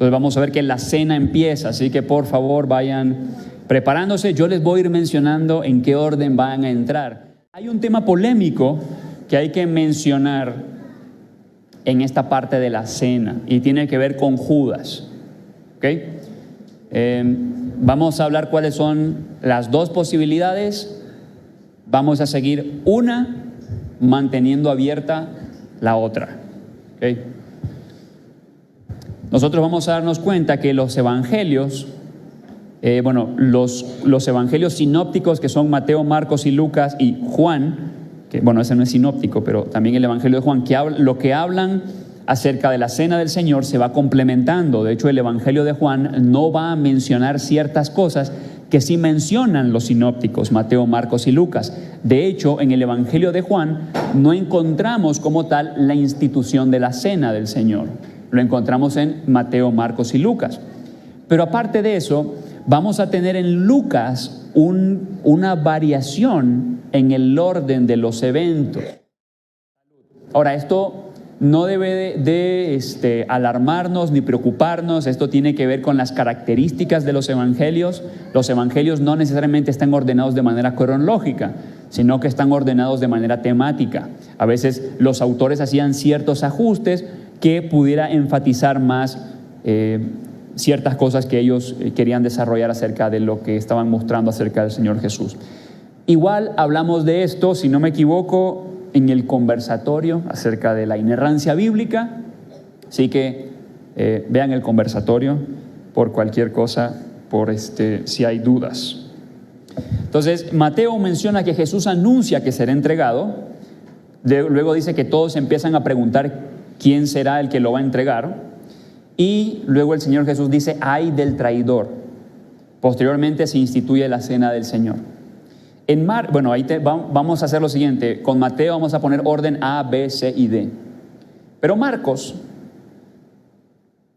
Entonces vamos a ver que la cena empieza, así que por favor vayan preparándose. Yo les voy a ir mencionando en qué orden van a entrar. Hay un tema polémico que hay que mencionar en esta parte de la cena y tiene que ver con Judas. ¿Okay? Vamos a hablar cuáles son las dos posibilidades. Vamos a seguir una manteniendo abierta la otra. ¿Okay? Nosotros vamos a darnos cuenta que los evangelios, los evangelios sinópticos, que son Mateo, Marcos y Lucas, y Juan, que ese no es sinóptico, pero también el evangelio de Juan, lo que hablan acerca de la cena del Señor se va complementando. De hecho, el evangelio de Juan no va a mencionar ciertas cosas que sí mencionan los sinópticos, Mateo, Marcos y Lucas. De hecho, en el evangelio de Juan no encontramos como tal la institución de la cena del Señor. Lo encontramos en Mateo, Marcos y Lucas. Pero aparte de eso, vamos a tener en Lucas una variación en el orden de los eventos. Ahora, esto no debe de alarmarnos ni preocuparnos. Esto tiene que ver con las características de los evangelios. Los evangelios no necesariamente están ordenados de manera cronológica, sino que están ordenados de manera temática. A veces los autores hacían ciertos ajustes que pudiera enfatizar más ciertas cosas que ellos querían desarrollar acerca de lo que estaban mostrando acerca del Señor Jesús. Igual hablamos de esto, si no me equivoco, en el conversatorio acerca de la inerrancia bíblica. Así que vean el conversatorio por cualquier cosa, si hay dudas. Entonces, Mateo menciona que Jesús anuncia que será entregado. Luego dice que todos empiezan a preguntar quién será el que lo va a entregar. Y luego el Señor Jesús dice, ay del traidor. Posteriormente se instituye la cena del Señor. Vamos a hacer lo siguiente. Con Mateo vamos a poner orden A, B, C y D. Pero Marcos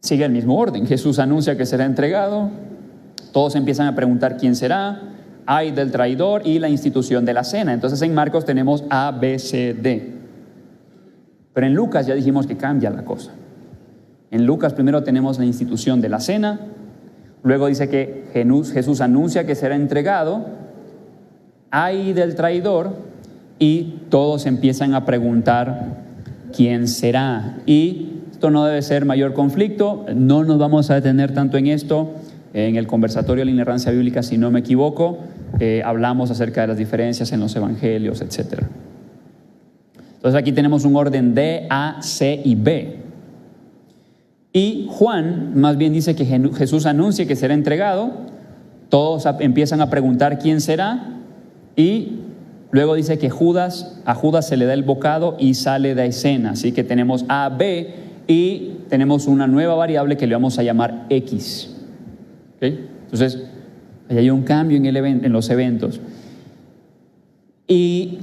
sigue el mismo orden. Jesús anuncia que será entregado. Todos empiezan a preguntar quién será. Ay del traidor y la institución de la cena. Entonces en Marcos tenemos A, B, C, D. Pero en Lucas ya dijimos que cambia la cosa. En Lucas primero tenemos la institución de la cena. Luego dice que Jesús anuncia que será entregado. Ay del traidor, y todos empiezan a preguntar quién será. Y esto no debe ser mayor conflicto. No nos vamos a detener tanto en esto. En el conversatorio de la inerrancia bíblica, si no me equivoco, hablamos acerca de las diferencias en los evangelios, etc. Entonces aquí tenemos un orden D, A, C y B. Y Juan más bien dice que Jesús anuncia que será entregado. Todos empiezan a preguntar quién será. Y luego dice que a Judas se le da el bocado y sale de escena. Así que tenemos A, B y tenemos una nueva variable que le vamos a llamar X. ¿Okay? Entonces, ahí hay un cambio en los eventos. Y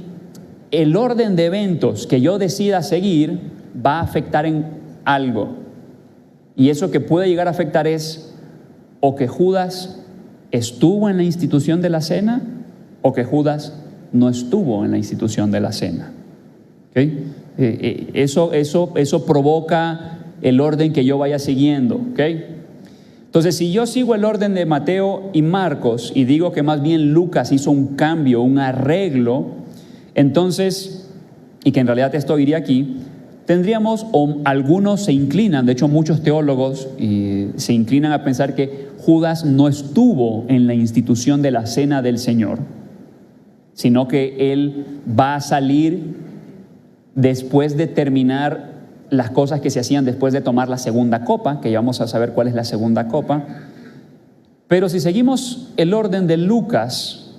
el orden de eventos que yo decida seguir va a afectar en algo. Y eso que puede llegar a afectar es o que Judas estuvo en la institución de la cena, o que Judas no estuvo en la institución de la cena. ¿Okay? Eso provoca el orden que yo vaya siguiendo. ¿Okay? Entonces, si yo sigo el orden de Mateo y Marcos y digo que más bien Lucas hizo un cambio, un arreglo, entonces, y que en realidad esto iría aquí, tendríamos, o algunos se inclinan, de hecho muchos teólogos se inclinan a pensar que Judas no estuvo en la institución de la cena del Señor, sino que él va a salir después de terminar las cosas que se hacían después de tomar la segunda copa, que ya vamos a saber cuál es la segunda copa. Pero si seguimos el orden de Lucas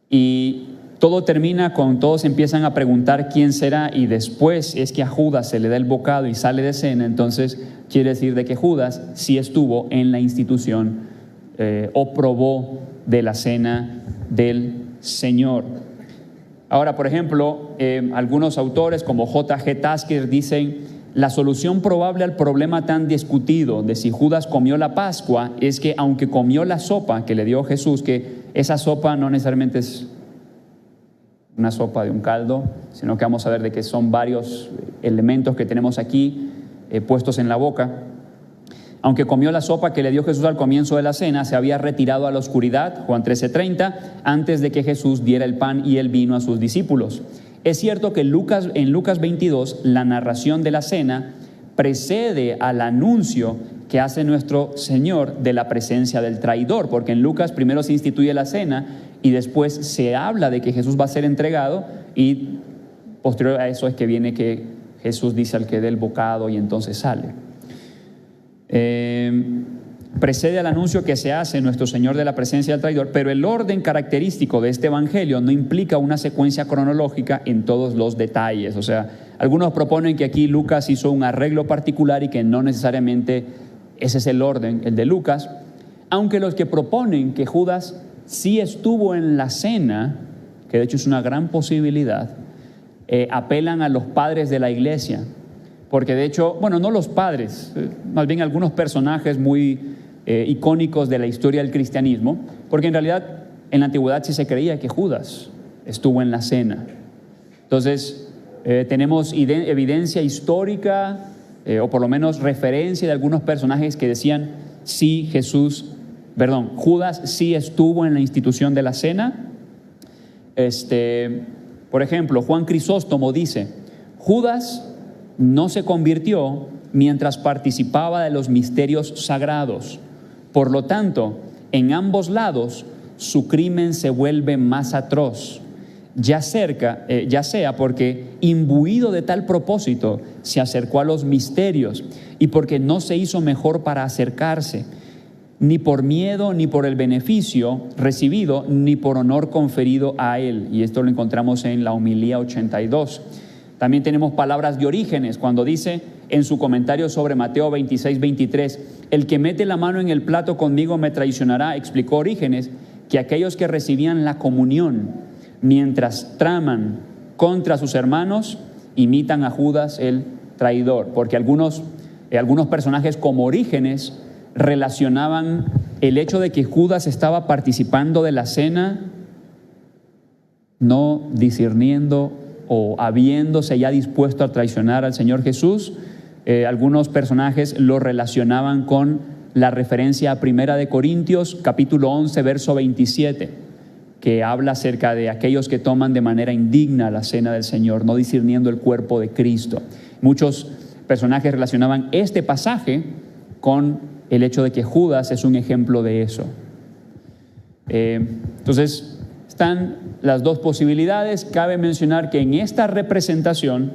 y todo termina con todos empiezan a preguntar quién será, y después es que a Judas se le da el bocado y sale de cena, entonces quiere decir de que Judas sí estuvo en la institución o probó de la cena del Señor. Ahora, por ejemplo, algunos autores como J.G. Tasker dicen: la solución probable al problema tan discutido de si Judas comió la Pascua es que, aunque comió la sopa que le dio Jesús, que esa sopa no necesariamente es una sopa de un caldo, sino que vamos a ver de que son varios elementos que tenemos aquí puestos en la boca. Aunque comió la sopa que le dio Jesús al comienzo de la cena, se había retirado a la oscuridad, Juan 13:30, antes de que Jesús diera el pan y el vino a sus discípulos. Es cierto que en Lucas 22, la narración de la cena precede al anuncio que hace nuestro Señor de la presencia del traidor, porque en Lucas primero se instituye la cena y después se habla de que Jesús va a ser entregado, y posterior a eso es que viene que Jesús dice al que dé el bocado y entonces sale. Precede al anuncio que se hace nuestro Señor de la presencia del traidor, pero el orden característico de este evangelio no implica una secuencia cronológica en todos los detalles. O sea, algunos proponen que aquí Lucas hizo un arreglo particular y que no necesariamente ese es el orden, el de Lucas, aunque los que proponen que Judas sí estuvo en la cena, que de hecho es una gran posibilidad, apelan a los padres de la iglesia. Porque de hecho, bueno, no los padres, más bien algunos personajes muy icónicos de la historia del cristianismo, porque en realidad en la antigüedad sí se creía que Judas estuvo en la cena. Entonces, tenemos evidencia histórica, o por lo menos referencia de algunos personajes que decían, sí, Judas sí estuvo en la institución de la cena. Por ejemplo, Juan Crisóstomo dice, Judas no se convirtió mientras participaba de los misterios sagrados. Por lo tanto, en ambos lados, su crimen se vuelve más atroz, ya sea porque, imbuido de tal propósito, se acercó a los misterios y porque no se hizo mejor para acercarse, ni por miedo, ni por el beneficio recibido, ni por honor conferido a él. Y esto lo encontramos en la homilía 82. También tenemos palabras de Orígenes, cuando dice en su comentario sobre Mateo 26:23, el que mete la mano en el plato conmigo me traicionará. Explicó Orígenes que aquellos que recibían la comunión mientras traman contra sus hermanos, imitan a Judas el traidor, porque algunos personajes como Orígenes relacionaban el hecho de que Judas estaba participando de la cena, no discerniendo o habiéndose ya dispuesto a traicionar al Señor Jesús. Algunos personajes lo relacionaban con la referencia a Primera de Corintios, capítulo 11, verso 27, que habla acerca de aquellos que toman de manera indigna la cena del Señor, no discerniendo el cuerpo de Cristo. Muchos personajes relacionaban este pasaje con el hecho de que Judas es un ejemplo de eso. Entonces, están las dos posibilidades. Cabe mencionar que en esta representación,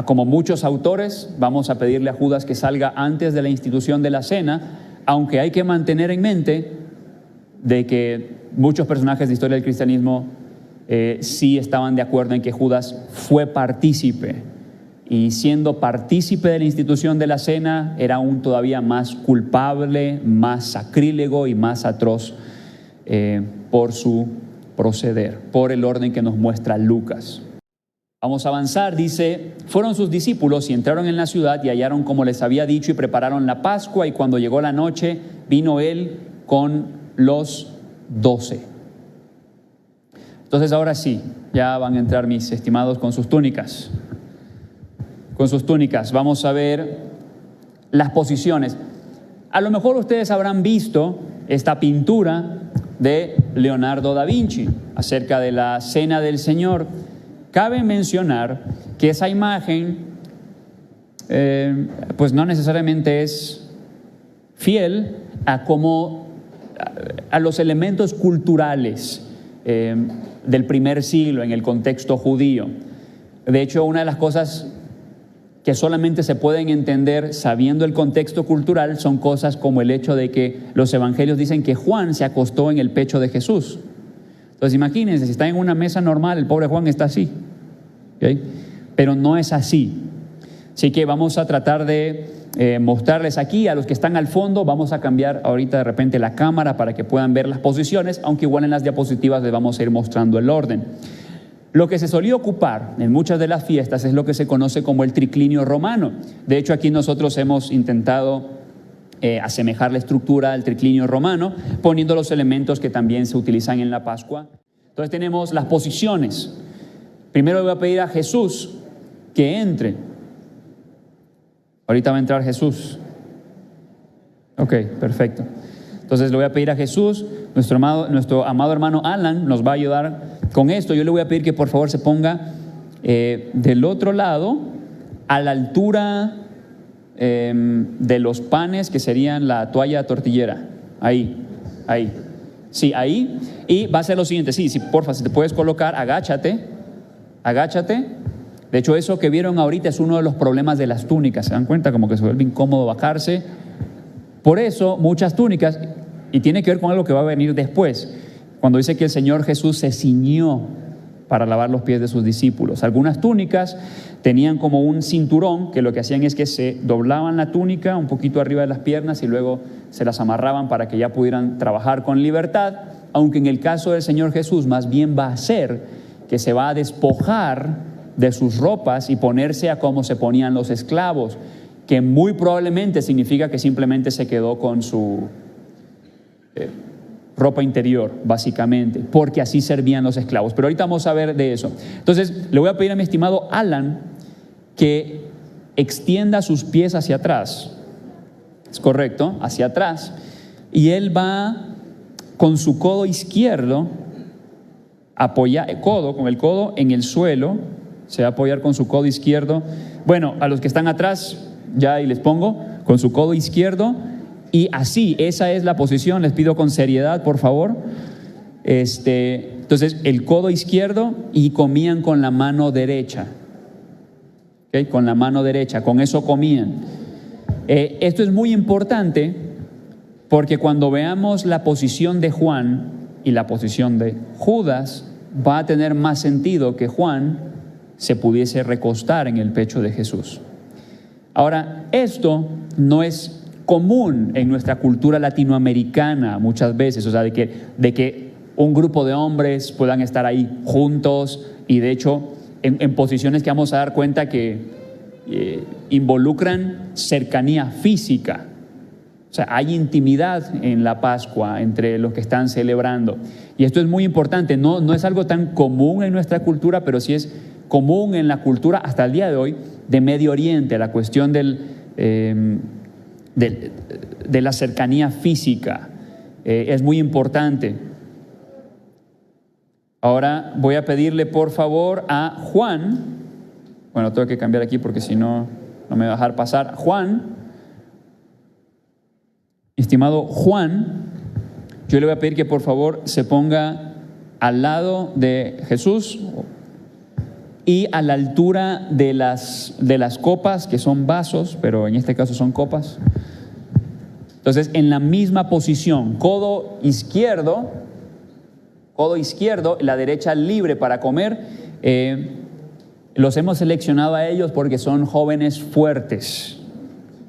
como muchos autores, vamos a pedirle a Judas que salga antes de la institución de la cena, aunque hay que mantener en mente de que muchos personajes de historia del cristianismo sí estaban de acuerdo en que Judas fue partícipe, y siendo partícipe de la institución de la cena era aún todavía más culpable, más sacrílego y más atroz por su proceder, por el orden que nos muestra Lucas. Vamos a avanzar. Dice, fueron sus discípulos y entraron en la ciudad y hallaron como les había dicho y prepararon la Pascua, y cuando llegó la noche vino él con los 12. Entonces ahora sí, ya van a entrar mis estimados con sus túnicas. Con sus túnicas vamos a ver las posiciones. A lo mejor ustedes habrán visto esta pintura de Leonardo da Vinci acerca de la Cena del Señor. Cabe mencionar que esa imagen pues no necesariamente es fiel a los elementos culturales del primer siglo en el contexto judío. De hecho, una de las cosas que solamente se pueden entender sabiendo el contexto cultural son cosas como el hecho de que los evangelios dicen que Juan se acostó en el pecho de Jesús. Entonces imagínense, si está en una mesa normal, el pobre Juan está así, ¿okay? Pero no es así. Así que vamos a tratar de mostrarles aquí a los que están al fondo. Vamos a cambiar ahorita de repente la cámara para que puedan ver las posiciones, aunque igual en las diapositivas les vamos a ir mostrando el orden. Lo que se solía ocupar en muchas de las fiestas es lo que se conoce como el triclinio romano. De hecho, aquí nosotros hemos intentado asemejar la estructura al triclinio romano, poniendo los elementos que también se utilizan en la Pascua. Entonces tenemos las posiciones. Primero le voy a pedir a Jesús que entre. Ahorita va a entrar Jesús. Ok, perfecto. Entonces le voy a pedir a Jesús, nuestro amado hermano Alan nos va a ayudar con esto. Yo le voy a pedir que por favor se ponga del otro lado, a la altura de los panes que serían la toalla tortillera. Ahí. Sí, ahí. Y va a ser lo siguiente, sí, porfa, si te puedes colocar, agáchate. De hecho, eso que vieron ahorita es uno de los problemas de las túnicas. ¿Se dan cuenta? Como que se vuelve incómodo bajarse. Por eso, muchas túnicas, y tiene que ver con algo que va a venir después, cuando dice que el Señor Jesús se ciñó para lavar los pies de sus discípulos. Algunas túnicas tenían como un cinturón que lo que hacían es que se doblaban la túnica un poquito arriba de las piernas y luego se las amarraban para que ya pudieran trabajar con libertad, aunque en el caso del Señor Jesús más bien va a ser que se va a despojar de sus ropas y ponerse a como se ponían los esclavos, que muy probablemente significa que simplemente se quedó con su ropa interior, básicamente, porque así servían los esclavos. Pero ahorita vamos a ver de eso. Entonces, le voy a pedir a mi estimado Alan que extienda sus pies hacia atrás. Es correcto, hacia atrás. Y él va con su codo izquierdo, con el codo en el suelo, se va a apoyar con su codo izquierdo. Bueno, a los que están atrás, ya ahí les pongo, con su codo izquierdo. Y así, esa es la posición, les pido con seriedad, por favor. Entonces, el codo izquierdo y comían con la mano derecha. ¿Okay? Con la mano derecha, con eso comían. Esto es muy importante porque cuando veamos la posición de Juan y la posición de Judas, va a tener más sentido que Juan se pudiese recostar en el pecho de Jesús. Ahora, esto no es común en nuestra cultura latinoamericana muchas veces, o sea, de que un grupo de hombres puedan estar ahí juntos y de hecho en posiciones que vamos a dar cuenta que involucran cercanía física. O sea, hay intimidad en la Pascua entre los que están celebrando. Y esto es muy importante, no es algo tan común en nuestra cultura, pero sí es común en la cultura hasta el día de hoy de Medio Oriente, la cuestión de la cercanía física. Es muy importante. Ahora voy a pedirle por favor a Juan, bueno, tengo que cambiar aquí porque si no, no me va a dejar pasar. Juan, estimado Juan, yo le voy a pedir que por favor se ponga al lado de Jesús y a la altura de las copas, que son vasos, pero en este caso son copas. Entonces, en la misma posición, codo izquierdo, la derecha libre para comer. Los hemos seleccionado a ellos porque son jóvenes fuertes,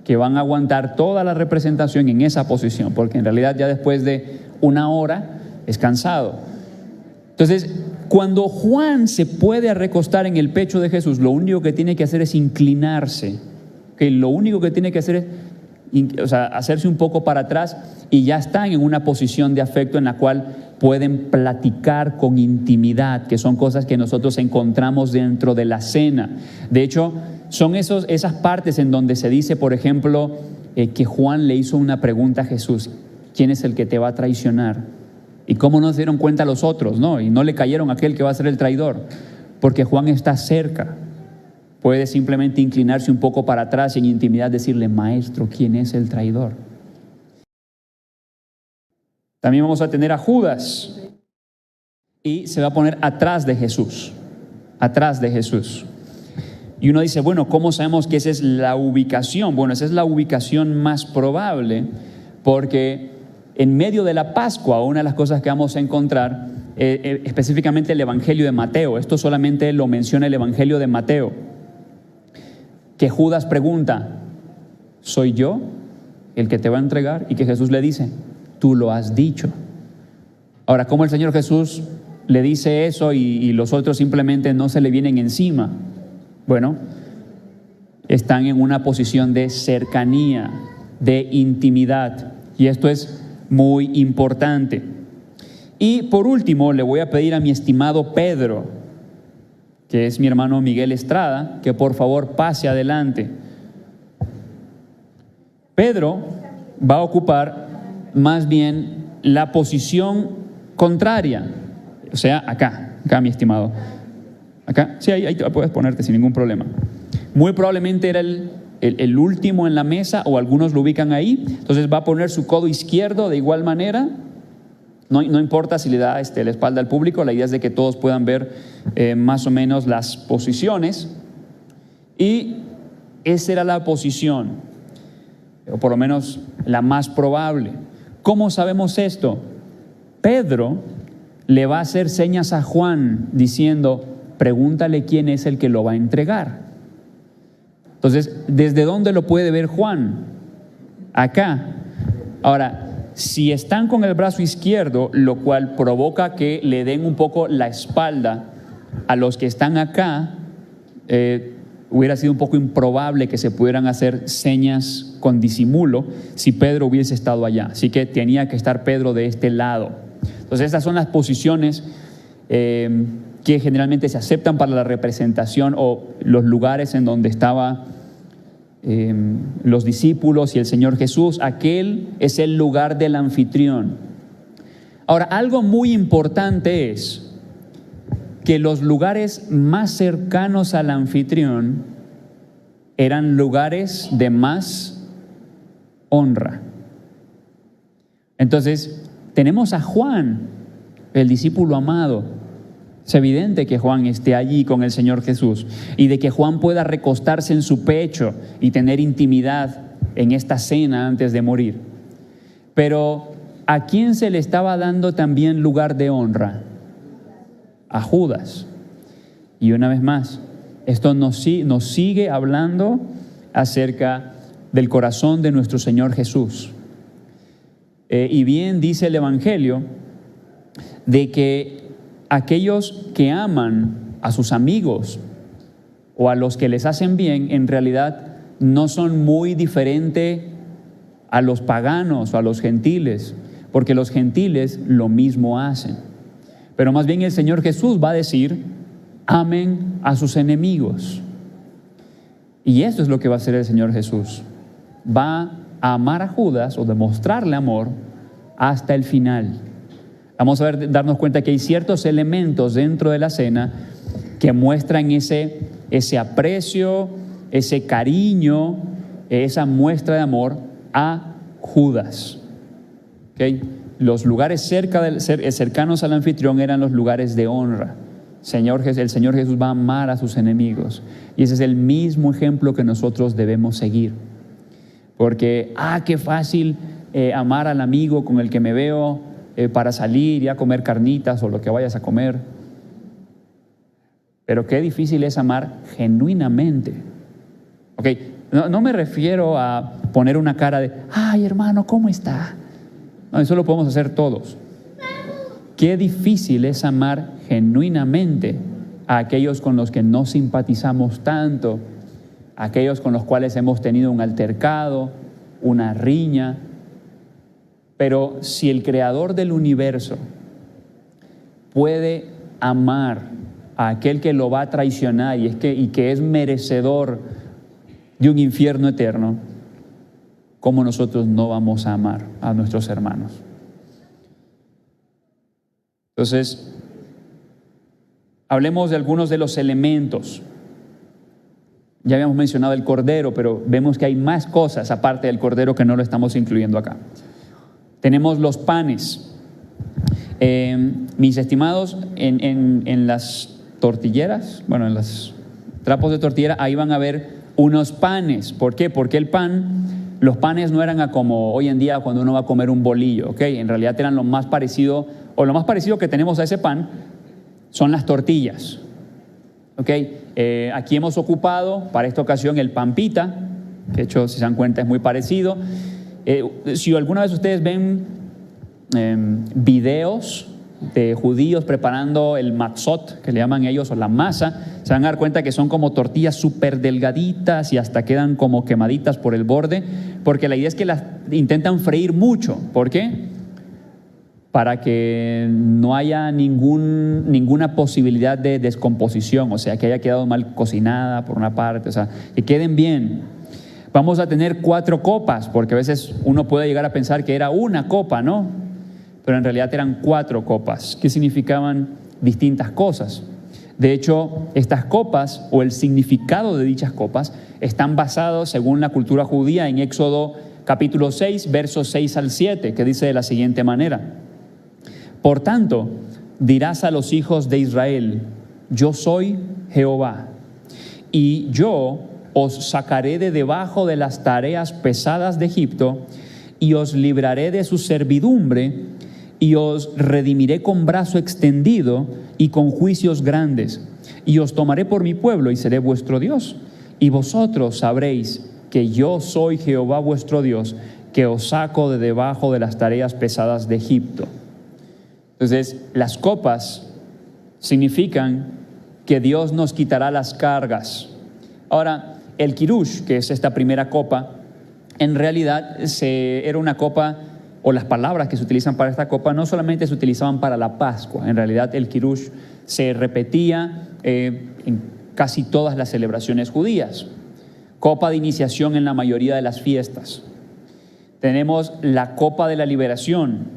que van a aguantar toda la representación en esa posición, porque en realidad ya después de una hora es cansado. Entonces, cuando Juan se puede recostar en el pecho de Jesús, lo único que tiene que hacer es inclinarse. ¿Okay? Lo único que tiene que hacer es hacerse un poco para atrás y ya están en una posición de afecto en la cual pueden platicar con intimidad, que son cosas que nosotros encontramos dentro de la cena. De hecho, son esas partes en donde se dice, por ejemplo, que Juan le hizo una pregunta a Jesús: ¿quién es el que te va a traicionar? ¿Y cómo no se dieron cuenta los otros, no? Y no le cayeron a aquel que va a ser el traidor, porque Juan está cerca. Puede simplemente inclinarse un poco para atrás y en intimidad decirle: maestro, ¿quién es el traidor? También vamos a tener a Judas y se va a poner atrás de Jesús. Y uno dice, bueno, ¿cómo sabemos que esa es la ubicación? Bueno, esa es la ubicación más probable porque en medio de la Pascua, una de las cosas que vamos a encontrar, específicamente el Evangelio de Mateo, esto solamente lo menciona el Evangelio de Mateo, que Judas pregunta: ¿soy yo el que te va a entregar? Y que Jesús le dice: tú lo has dicho. Ahora, ¿cómo el Señor Jesús le dice eso y los otros simplemente no se le vienen encima? Bueno, están en una posición de cercanía, de intimidad, y esto es muy importante. Y por último, le voy a pedir a mi estimado Pedro, que es mi hermano Miguel Estrada, que por favor pase adelante. Pedro va a ocupar más bien la posición contraria. O sea, acá mi estimado. Acá, sí, ahí puedes ponerte sin ningún problema. Muy probablemente era el último en la mesa, o algunos lo ubican ahí. Entonces va a poner su codo izquierdo de igual manera. No importa si le da la espalda al público, la idea es de que todos puedan ver más o menos las posiciones. Y esa era la posición, o por lo menos la más probable. ¿Cómo sabemos esto? Pedro le va a hacer señas a Juan diciendo: pregúntale quién es el que lo va a entregar. Entonces, ¿desde dónde lo puede ver Juan? Acá. Ahora, si están con el brazo izquierdo, lo cual provoca que le den un poco la espalda a los que están acá, hubiera sido un poco improbable que se pudieran hacer señas con disimulo si Pedro hubiese estado allá. Así que tenía que estar Pedro de este lado. Entonces, estas son las posiciones que generalmente se aceptan para la representación, o los lugares en donde estaban los discípulos y el Señor Jesús. Aquel es el lugar del anfitrión. Ahora, algo muy importante es que los lugares más cercanos al anfitrión eran lugares de más honra. Entonces, tenemos a Juan, el discípulo amado. Es evidente que Juan esté allí con el Señor Jesús, y de que Juan pueda recostarse en su pecho y tener intimidad en esta cena antes de morir. Pero ¿a quién se le estaba dando también lugar de honra? A Judas. Y una vez más, esto nos sigue hablando acerca del corazón de nuestro Señor Jesús. Y bien dice el Evangelio de que aquellos que aman a sus amigos o a los que les hacen bien, en realidad no son muy diferentes a los paganos o a los gentiles, porque los gentiles lo mismo hacen. Pero más bien el Señor Jesús va a decir: amen a sus enemigos. Y esto es lo que va a hacer el Señor Jesús. Va a amar a Judas, o demostrarle amor, hasta el final. Vamos a darnos cuenta que hay ciertos elementos dentro de la cena que muestran ese aprecio, ese cariño, esa muestra de amor a Judas. ¿Okay? Los lugares cercanos al anfitrión eran los lugares de honra. El Señor Jesús va a amar a sus enemigos. Y ese es el mismo ejemplo que nosotros debemos seguir. Porque, qué fácil amar al amigo con el que me veo para salir y a comer carnitas o lo que vayas a comer. Pero qué difícil es amar genuinamente. Okay. No me refiero a poner una cara de: ay, hermano, ¿cómo está? No, eso lo podemos hacer todos. Qué difícil es amar genuinamente a aquellos con los que no simpatizamos tanto, a aquellos con los cuales hemos tenido un altercado, una riña. Pero si el creador del universo puede amar a aquel que lo va a traicionar y que es merecedor de un infierno eterno, ¿cómo nosotros no vamos a amar a nuestros hermanos? Entonces, hablemos de algunos de los elementos. Ya habíamos mencionado el cordero, pero vemos que hay más cosas aparte del cordero que no lo estamos incluyendo acá. Tenemos los panes. Mis estimados, en las tortilleras, en los trapos de tortillera, ahí van a ver unos panes. ¿Por qué? Porque los panes no eran como hoy en día cuando uno va a comer un bolillo, ¿ok? En realidad eran lo más parecido que tenemos a ese pan son las tortillas, ¿ok? Aquí hemos ocupado para esta ocasión el pan pita, que de hecho, si se dan cuenta, es muy parecido. Si alguna vez ustedes ven videos de judíos preparando el matzot, que le llaman ellos, o la masa, se van a dar cuenta que son como tortillas súper delgaditas y hasta quedan como quemaditas por el borde, porque la idea es que las intentan freír mucho. ¿Por qué? Para que no haya ninguna posibilidad de descomposición, o sea, que haya quedado mal cocinada por una parte, o sea, que queden bien. Vamos a tener 4 copas, porque a veces uno puede llegar a pensar que era una copa, ¿no? Pero en realidad eran 4 copas, que significaban distintas cosas. De hecho, estas copas o el significado de dichas copas están basados, según la cultura judía, en Éxodo capítulo 6, versos 6 al 7, que dice de la siguiente manera: Por tanto, dirás a los hijos de Israel, yo soy Jehová, y yo os sacaré de debajo de las tareas pesadas de Egipto, y os libraré de su servidumbre, y os redimiré con brazo extendido y con juicios grandes, y os tomaré por mi pueblo y seré vuestro Dios, y vosotros sabréis que yo soy Jehová vuestro Dios, que os saco de debajo de las tareas pesadas de Egipto. Entonces, las copas significan que Dios nos quitará las cargas. Ahora, el kirush, que es esta primera copa, en realidad era una copa, o las palabras que se utilizan para esta copa no solamente se utilizaban para la Pascua. En realidad el kirush se repetía en casi todas las celebraciones judías. Copa de iniciación en la mayoría de las fiestas. Tenemos la copa de la liberación.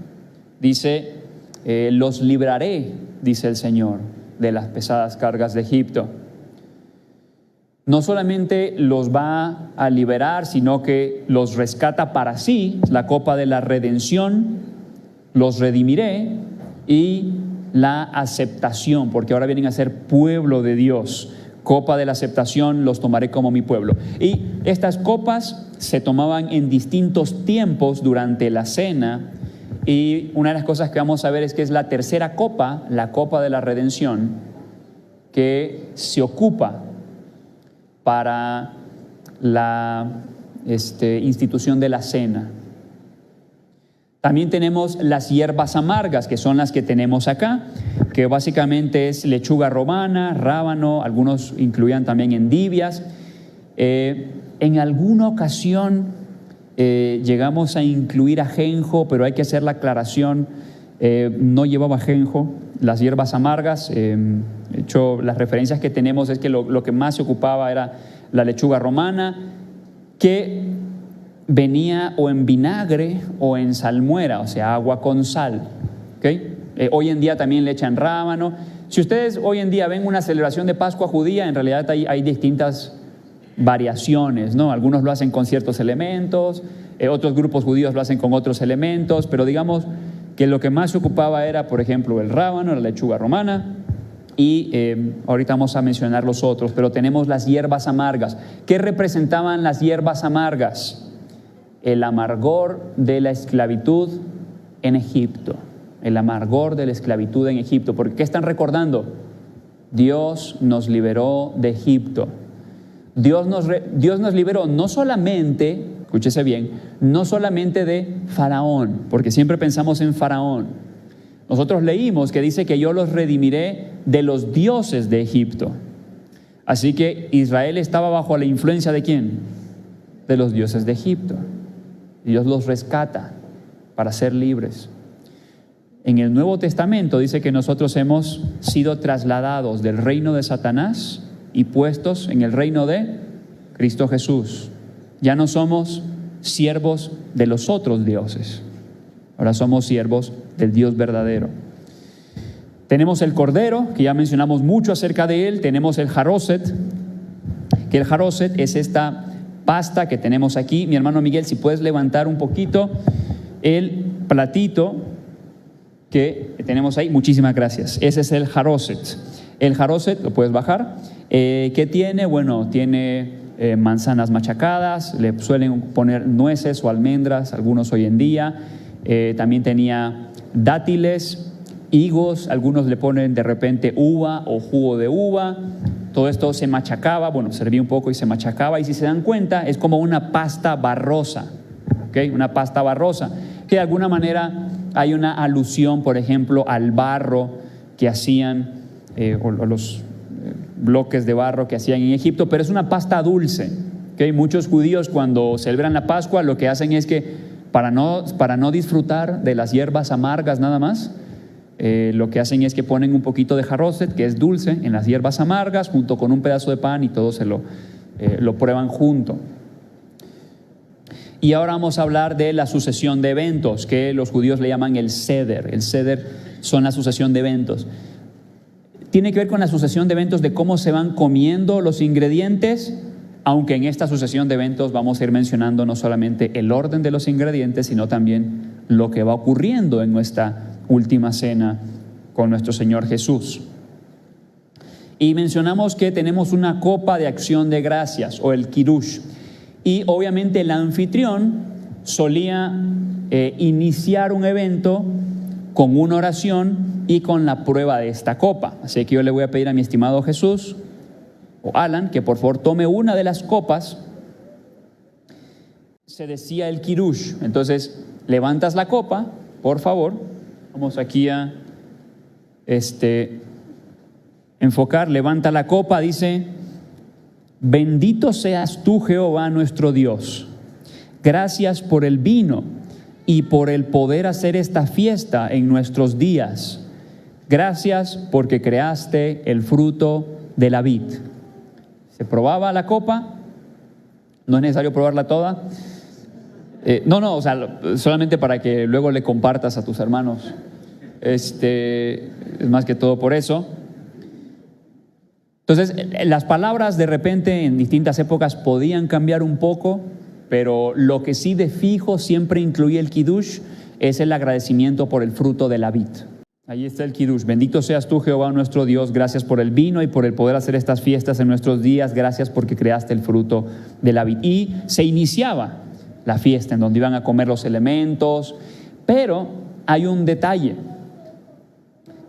Dice, los libraré, dice el Señor, de las pesadas cargas de Egipto. No solamente los va a liberar, sino que los rescata para sí, la copa de la redención, los redimiré, y la aceptación, porque ahora vienen a ser pueblo de Dios. Copa de la aceptación, los tomaré como mi pueblo. Y estas copas se tomaban en distintos tiempos durante la cena, y una de las cosas que vamos a ver es que es la tercera copa, la copa de la redención, que se ocupa para la institución de la cena. También tenemos las hierbas amargas, que son las que tenemos acá, que básicamente es lechuga romana, rábano, algunos incluían también endivias. En alguna ocasión llegamos a incluir ajenjo, pero hay que hacer la aclaración, no llevaba ajenjo. Las hierbas amargas, de hecho, las referencias que tenemos es que lo que más se ocupaba era la lechuga romana, que venía o en vinagre o en salmuera, o sea, agua con sal. ¿Okay? Hoy en día también le echan rábano. Si ustedes hoy en día ven una celebración de Pascua judía, en realidad hay distintas variaciones, ¿no? Algunos lo hacen con ciertos elementos, otros grupos judíos lo hacen con otros elementos, pero digamos que lo que más se ocupaba era, por ejemplo, el rábano, la lechuga romana, y ahorita vamos a mencionar los otros, pero tenemos las hierbas amargas. ¿Qué representaban las hierbas amargas? El amargor de la esclavitud en Egipto. El amargor de la esclavitud en Egipto. ¿Por qué están recordando? Dios nos liberó de Egipto. Dios nos liberó no solamente, escúchese bien, no solamente de Faraón, porque siempre pensamos en Faraón. Nosotros leímos que dice que yo los redimiré de los dioses de Egipto. Así que Israel estaba bajo la influencia ¿de quién? De los dioses de Egipto. Dios los rescata para ser libres. En el Nuevo Testamento dice que nosotros hemos sido trasladados del reino de Satanás y puestos en el reino de Cristo Jesús. Ya no somos siervos de los otros dioses, ahora somos siervos del Dios verdadero. Tenemos el Cordero, que ya mencionamos mucho acerca de él. Tenemos el jaroset, que el jaroset es esta pasta que tenemos aquí. Mi hermano Miguel, si puedes levantar un poquito el platito que tenemos ahí. Muchísimas gracias. Ese es el jaroset. El jaroset, lo puedes bajar. ¿Qué tiene? Bueno, tiene manzanas machacadas, le suelen poner nueces o almendras, algunos hoy en día. También tenía dátiles, higos, algunos le ponen de repente uva o jugo de uva. Todo esto se machacaba, bueno, servía un poco y se machacaba, y si se dan cuenta es como una pasta barrosa, ¿okay? Una pasta barrosa, que de alguna manera hay una alusión, por ejemplo, al barro que hacían, o los bloques de barro que hacían en Egipto, pero es una pasta dulce, ¿okay? Muchos judíos cuando celebran la Pascua lo que hacen es que para no disfrutar de las hierbas amargas nada más, lo que hacen es que ponen un poquito de jaroset, que es dulce, en las hierbas amargas, junto con un pedazo de pan, y todo se lo prueban junto. Y ahora vamos a hablar de la sucesión de eventos, que los judíos le llaman el Seder. El Seder son la sucesión de eventos. Tiene que ver con la sucesión de eventos de cómo se van comiendo los ingredientes, aunque en esta sucesión de eventos vamos a ir mencionando no solamente el orden de los ingredientes, sino también lo que va ocurriendo en nuestra última cena con nuestro Señor Jesús. Y mencionamos que tenemos una copa de acción de gracias, o el Kiddush. Y obviamente el anfitrión solía iniciar un evento con una oración y con la prueba de esta copa. Así que yo le voy a pedir a mi estimado Jesús o Alan que por favor tome una de las copas. Se decía el Kiddush. Entonces levantas la copa, por favor. Vamos aquí a enfocar. Levanta la copa, dice: bendito seas tú, Jehová nuestro Dios. Gracias por el vino y por el poder hacer esta fiesta en nuestros días. Gracias porque creaste el fruto de la vid. Se probaba la copa. No es necesario probarla toda. Solamente para que luego le compartas a tus hermanos. Es más que todo por eso. Entonces, las palabras de repente en distintas épocas podían cambiar un poco, pero lo que sí de fijo siempre incluye el Kiddush es el agradecimiento por el fruto de la vid. Ahí está el Kiddush. Bendito seas tú, Jehová nuestro Dios. Gracias por el vino y por el poder hacer estas fiestas en nuestros días. Gracias porque creaste el fruto de la vid. Y se iniciaba la fiesta en donde iban a comer los elementos, pero hay un detalle.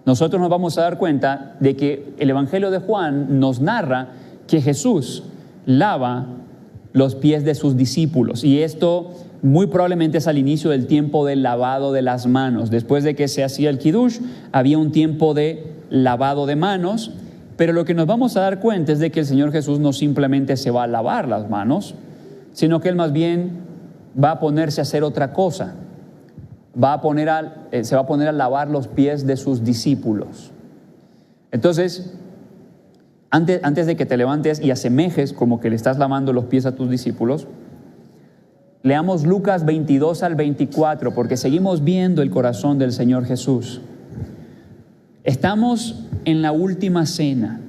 Nosotros nos vamos a dar cuenta de que el Evangelio de Juan nos narra que Jesús lava los pies de sus discípulos, y esto muy probablemente es al inicio del tiempo del lavado de las manos. Después de que se hacía el Kiddush, había un tiempo de lavado de manos, pero lo que nos vamos a dar cuenta es de que el Señor Jesús no simplemente se va a lavar las manos, sino que Él más bien va a ponerse a hacer otra cosa. Se va a poner a lavar los pies de sus discípulos. Entonces, antes de que te levantes y asemejes como que le estás lavando los pies a tus discípulos, leamos Lucas 22 al 24, porque seguimos viendo el corazón del Señor Jesús. Estamos en la última cena.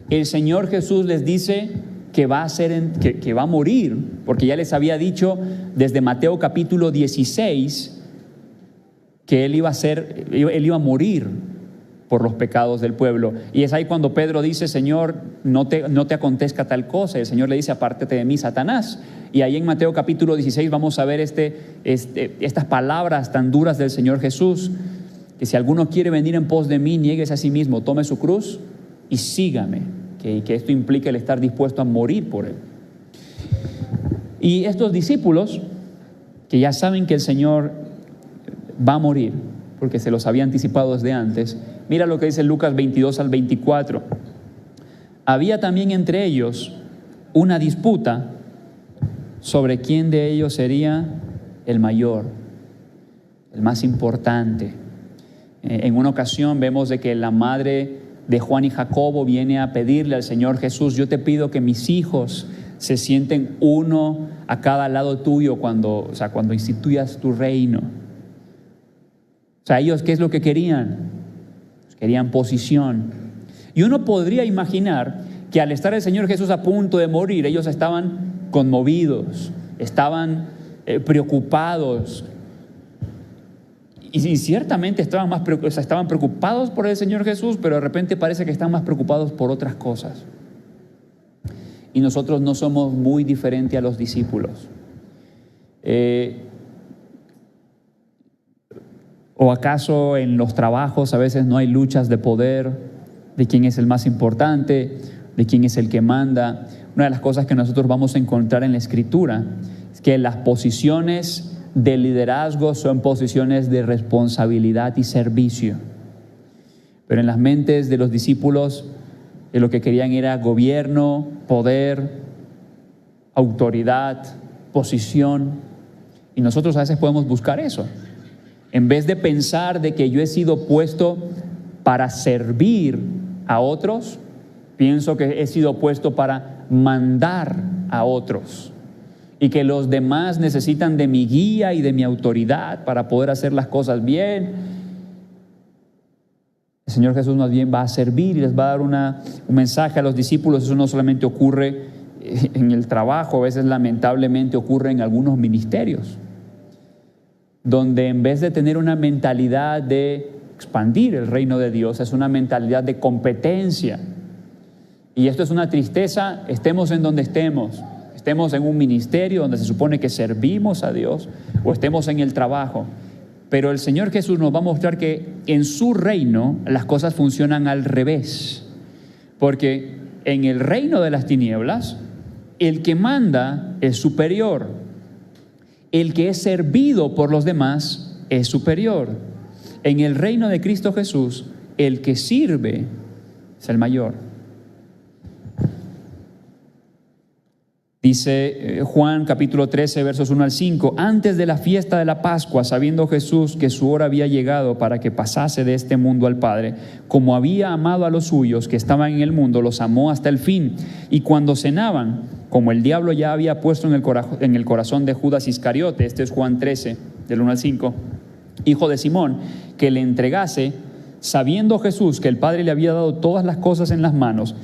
El Señor Jesús les dice que va a morir, porque ya les había dicho desde Mateo capítulo 16 que Él iba a morir por los pecados del pueblo. Y es ahí cuando Pedro dice: Señor, no te acontezca tal cosa. Y el Señor le dice: apártate de mí, Satanás. Y ahí en Mateo capítulo 16 vamos a ver estas palabras tan duras del Señor Jesús, que si alguno quiere venir en pos de mí, niéguese a sí mismo, tome su cruz y sígame. Que esto implica el estar dispuesto a morir por Él. Y estos discípulos, que ya saben que el Señor va a morir, porque se los había anticipado desde antes, mira lo que dice Lucas 22 al 24. Había también entre ellos una disputa sobre quién de ellos sería el mayor, el más importante. En una ocasión vemos de que la madre de Juan y Jacobo viene a pedirle al Señor Jesús: yo te pido que mis hijos se sienten uno a cada lado tuyo cuando instituyas tu reino. O sea, ellos, ¿qué es lo que querían? Querían posición. Y uno podría imaginar que al estar el Señor Jesús a punto de morir, ellos estaban conmovidos, estaban preocupados. Y ciertamente estaban preocupados por el Señor Jesús, pero de repente parece que están más preocupados por otras cosas. Y nosotros no somos muy diferentes a los discípulos. ¿O acaso en los trabajos a veces no hay luchas de poder, de quién es el más importante, de quién es el que manda? Una de las cosas que nosotros vamos a encontrar en la Escritura es que las posiciones de liderazgo son posiciones de responsabilidad y servicio. Pero en las mentes de los discípulos lo que querían era gobierno, poder, autoridad, posición. Y nosotros a veces podemos buscar eso. En vez de pensar de que yo he sido puesto para servir a otros, pienso que he sido puesto para mandar a otros. y que los demás necesitan de mi guía y de mi autoridad para poder hacer las cosas bien. El Señor Jesús más bien va a servir y les va a dar un mensaje a los discípulos. Eso no solamente ocurre en el trabajo, a veces lamentablemente ocurre en algunos ministerios, donde en vez de tener una mentalidad de expandir el reino de Dios, es una mentalidad de competencia. Y esto es una tristeza, estemos en donde estemos en un ministerio donde se supone que servimos a Dios, o estemos en el trabajo. Pero el Señor Jesús nos va a mostrar que en su reino las cosas funcionan al revés. Porque en el reino de las tinieblas, el que manda es superior. El que es servido por los demás es superior. En el reino de Cristo Jesús, el que sirve es el mayor. Dice Juan capítulo 13, versos 1 al 5, antes de la fiesta de la Pascua, sabiendo Jesús que su hora había llegado para que pasase de este mundo al Padre, como había amado a los suyos que estaban en el mundo, los amó hasta el fin. Y cuando cenaban, como el diablo ya había puesto en el corazón de Judas Iscariote, este es Juan 13, del 1 al 5, hijo de Simón, que le entregase, sabiendo Jesús que el Padre le había dado todas las cosas en las manos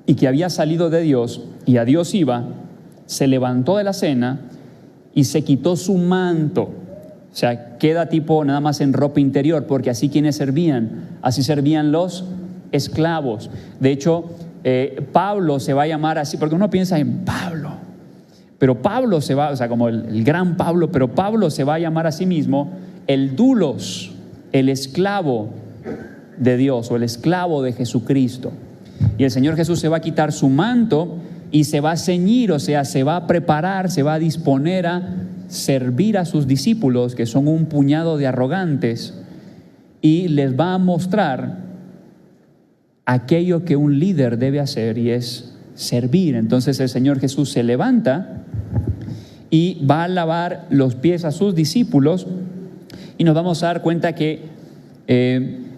y que había salido de Dios y a Dios iba, se levantó de la cena y se quitó su manto. O sea, queda tipo nada más en ropa interior, porque así quienes servían, así servían los esclavos. De hecho, Pablo se va a llamar así, porque uno piensa en Pablo, pero Pablo se va, o sea, como el gran Pablo, pero Pablo se va a llamar a sí mismo el doulos, el esclavo de Dios o el esclavo de Jesucristo. Y el Señor Jesús se va a quitar su manto y se va a ceñir, o sea, se va a preparar, se va a disponer a servir a sus discípulos, que son un puñado de arrogantes, y les va a mostrar aquello que un líder debe hacer, y es servir. Entonces el Señor Jesús se levanta y va a lavar los pies a sus discípulos, y nos vamos a dar cuenta que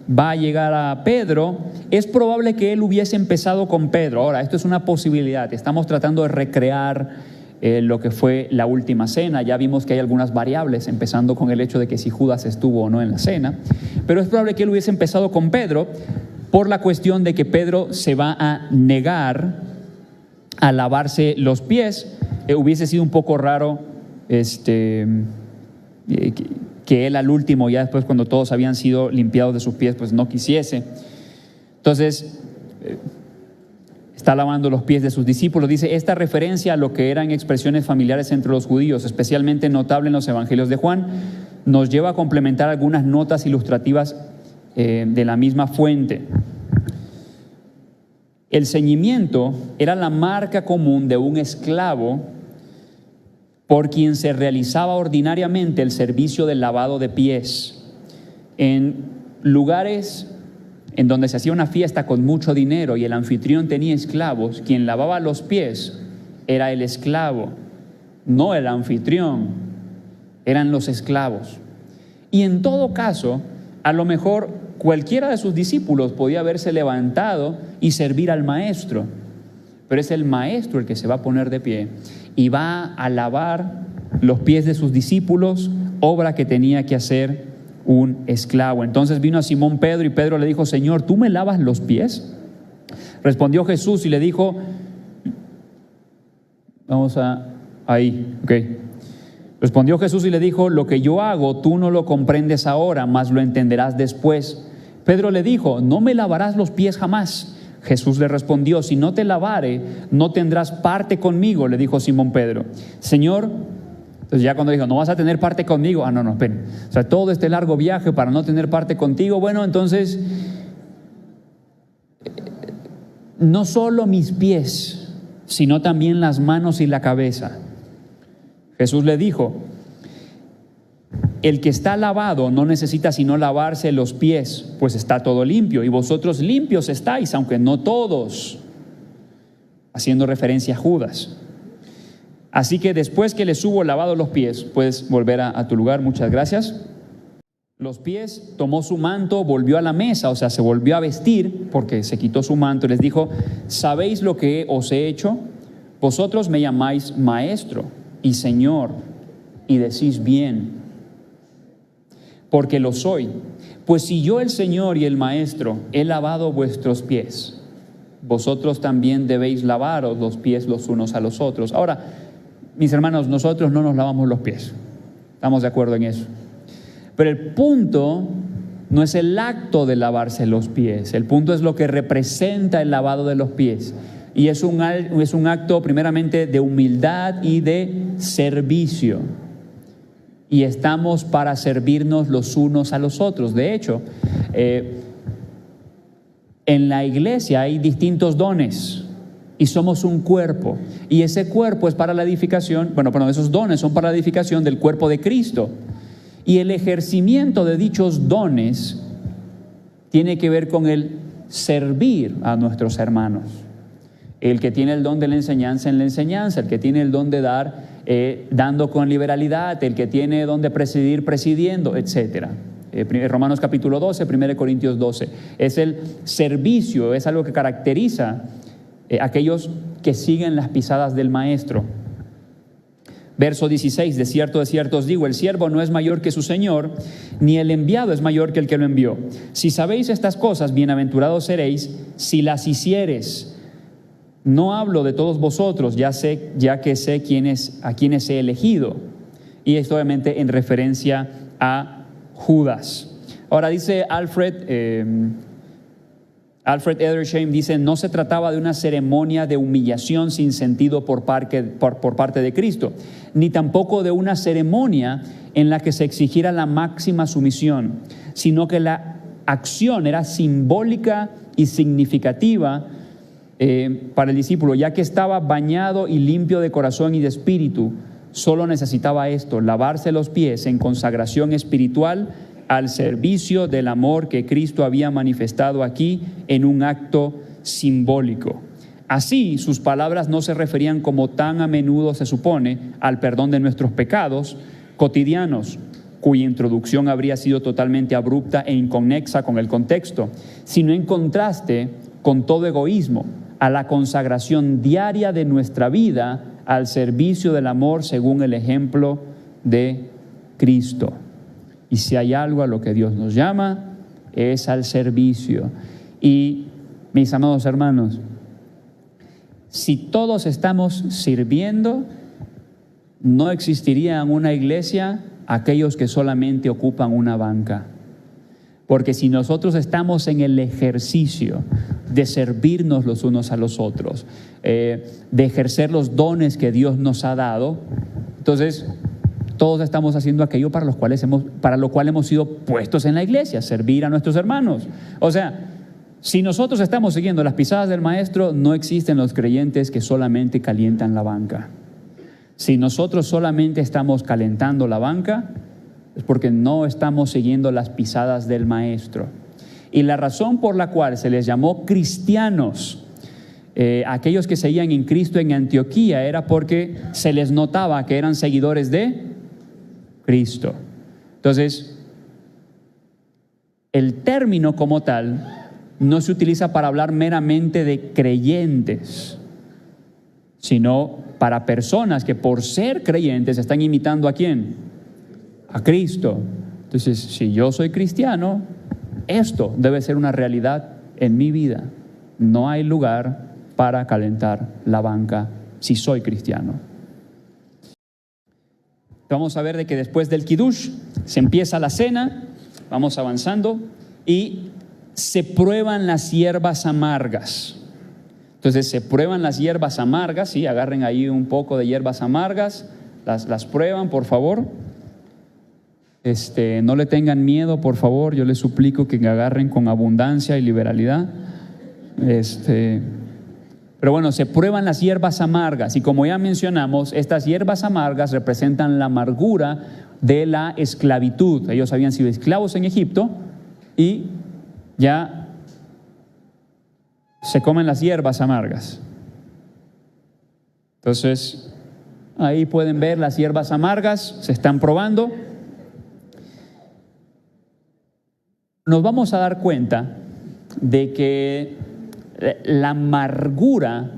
va a llegar a Pedro. Es probable que él hubiese empezado con Pedro. Ahora, esto es una posibilidad. Estamos tratando de recrear lo que fue la última cena. Ya vimos que hay algunas variables, empezando con el hecho de que si Judas estuvo o no en la cena. Pero es probable que él hubiese empezado con Pedro por la cuestión de que Pedro se va a negar a lavarse los pies. Hubiese sido un poco raro que él al último, ya después cuando todos habían sido limpiados de sus pies, pues no quisiese. Entonces, está lavando los pies de sus discípulos. Dice, esta referencia a lo que eran expresiones familiares entre los judíos, especialmente notable en los evangelios de Juan, nos lleva a complementar algunas notas ilustrativas de la misma fuente. El ceñimiento era la marca común de un esclavo por quien se realizaba ordinariamente el servicio del lavado de pies. En lugares en donde se hacía una fiesta con mucho dinero y el anfitrión tenía esclavos, quien lavaba los pies era el esclavo, no el anfitrión, eran los esclavos. Y en todo caso, a lo mejor cualquiera de sus discípulos podía haberse levantado y servir al maestro, pero es el maestro el que se va a poner de pie y va a lavar los pies de sus discípulos, obra que tenía que hacer un esclavo. Entonces vino a Simón Pedro y Pedro le dijo, Señor, ¿tú me lavas los pies? Respondió Jesús y le dijo, Respondió Jesús y le dijo, lo que yo hago tú no lo comprendes ahora, mas lo entenderás después. Pedro le dijo, no me lavarás los pies jamás. Jesús le respondió, si no te lavare, no tendrás parte conmigo, le dijo Simón Pedro. Señor, entonces ya cuando dijo, no vas a tener parte conmigo, no, esperen. O sea, todo este largo viaje para no tener parte contigo, bueno, entonces, no solo mis pies, sino también las manos y la cabeza. Jesús le dijo, el que está lavado no necesita sino lavarse los pies, pues está todo limpio, y vosotros limpios estáis, aunque no todos, haciendo referencia a Judas. Así que después que les hubo lavado los pies, puedes volver a tu lugar, muchas gracias. Los pies, tomó su manto, volvió a la mesa, o sea, se volvió a vestir, porque se quitó su manto, y les dijo, ¿sabéis lo que os he hecho? Vosotros me llamáis maestro y Señor, y decís bien, porque lo soy. Pues si yo, el Señor y el Maestro, he lavado vuestros pies, vosotros también debéis lavaros los pies los unos a los otros. Ahora, mis hermanos, nosotros no nos lavamos los pies. ¿Estamos de acuerdo en eso? Pero el punto no es el acto de lavarse los pies. El punto es lo que representa el lavado de los pies. Y es un acto primeramente de humildad y de servicio. Y estamos para servirnos los unos a los otros. De hecho, en la iglesia hay distintos dones y somos un cuerpo. Y ese cuerpo es para la edificación, esos dones son para la edificación del cuerpo de Cristo. Y el ejercimiento de dichos dones tiene que ver con el servir a nuestros hermanos. El que tiene el don de la enseñanza en la enseñanza, el que tiene el don de dar, dando con liberalidad, el que tiene el don de presidir, presidiendo, etc. Romanos capítulo 12, 1 Corintios 12. Es el servicio, es algo que caracteriza a aquellos que siguen las pisadas del Maestro. Verso 16, de cierto os digo, el siervo no es mayor que su Señor, ni el enviado es mayor que el que lo envió. Si sabéis estas cosas, bienaventurados seréis si las hiciereis. No hablo de todos vosotros, ya que sé a quienes he elegido. Y esto obviamente en referencia a Judas. Ahora dice Alfred Edersheim, dice, no se trataba de una ceremonia de humillación sin sentido por parte de Cristo, ni tampoco de una ceremonia en la que se exigiera la máxima sumisión, sino que la acción era simbólica y significativa para el discípulo, ya que estaba bañado y limpio de corazón y de espíritu. Solo necesitaba esto, lavarse los pies en consagración espiritual al servicio del amor que Cristo había manifestado aquí en un acto simbólico. Así, sus palabras no se referían, como tan a menudo se supone, al perdón de nuestros pecados cotidianos, cuya introducción habría sido totalmente abrupta e inconexa con el contexto, sino en contraste con todo egoísmo, a la consagración diaria de nuestra vida al servicio del amor según el ejemplo de Cristo. Y si hay algo a lo que Dios nos llama, es al servicio. Y mis amados hermanos, si todos estamos sirviendo, no existiría en una iglesia aquellos que solamente ocupan una banca. Porque si nosotros estamos en el ejercicio de servirnos los unos a los otros, de ejercer los dones que Dios nos ha dado, entonces todos estamos haciendo aquello para lo cual hemos sido puestos en la iglesia, servir a nuestros hermanos. O sea, si nosotros estamos siguiendo las pisadas del Maestro, no existen los creyentes que solamente calientan la banca. Si nosotros solamente estamos calentando la banca, es porque no estamos siguiendo las pisadas del Maestro. Y la razón por la cual se les llamó cristianos, aquellos que seguían en Cristo en Antioquía, era porque se les notaba que eran seguidores de Cristo. Entonces, el término como tal no se utiliza para hablar meramente de creyentes, sino para personas que por ser creyentes están imitando ¿a quién? A Cristo. Entonces, si yo soy cristiano, esto debe ser una realidad en mi vida. No hay lugar para calentar la banca si soy cristiano. Vamos a ver de que después del Kiddush se empieza la cena, vamos avanzando, y se prueban las hierbas amargas. Entonces se prueban las hierbas amargas, ¿sí? Agarren ahí un poco de hierbas amargas, las prueban, por favor. No le tengan miedo, por favor, yo les suplico que agarren con abundancia y liberalidad. Pero bueno, se prueban las hierbas amargas, y como ya mencionamos, estas hierbas amargas representan la amargura de la esclavitud. Ellos habían sido esclavos en Egipto y ya se comen las hierbas amargas. Entonces, ahí pueden ver las hierbas amargas, se están probando. Nos vamos a dar cuenta de que la amargura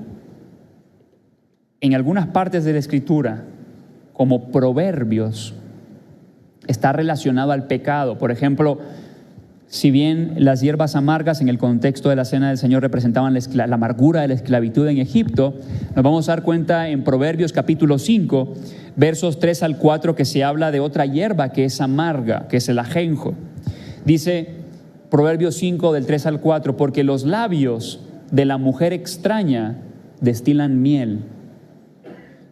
en algunas partes de la Escritura como Proverbios, está relacionado al pecado. Por ejemplo, si bien las hierbas amargas en el contexto de la cena del Señor representaban la amargura de la esclavitud en Egipto, nos vamos a dar cuenta en Proverbios capítulo 5, versos 3 al 4, que se habla de otra hierba que es amarga, que es el ajenjo. Dice Proverbios 5 del 3 al 4, porque los labios de la mujer extraña destilan miel,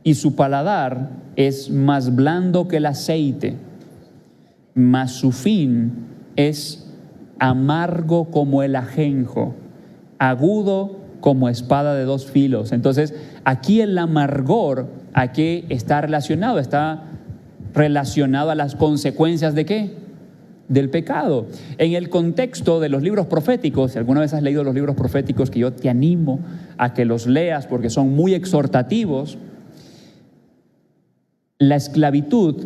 y su paladar es más blando que el aceite, mas su fin es amargo como el ajenjo, agudo como espada de dos filos. Entonces, aquí el amargor, ¿a qué está relacionado? Está relacionado a las consecuencias ¿de qué? Del pecado. En el contexto de los libros proféticos, si alguna vez has leído los libros proféticos, que yo te animo a que los leas porque son muy exhortativos, la esclavitud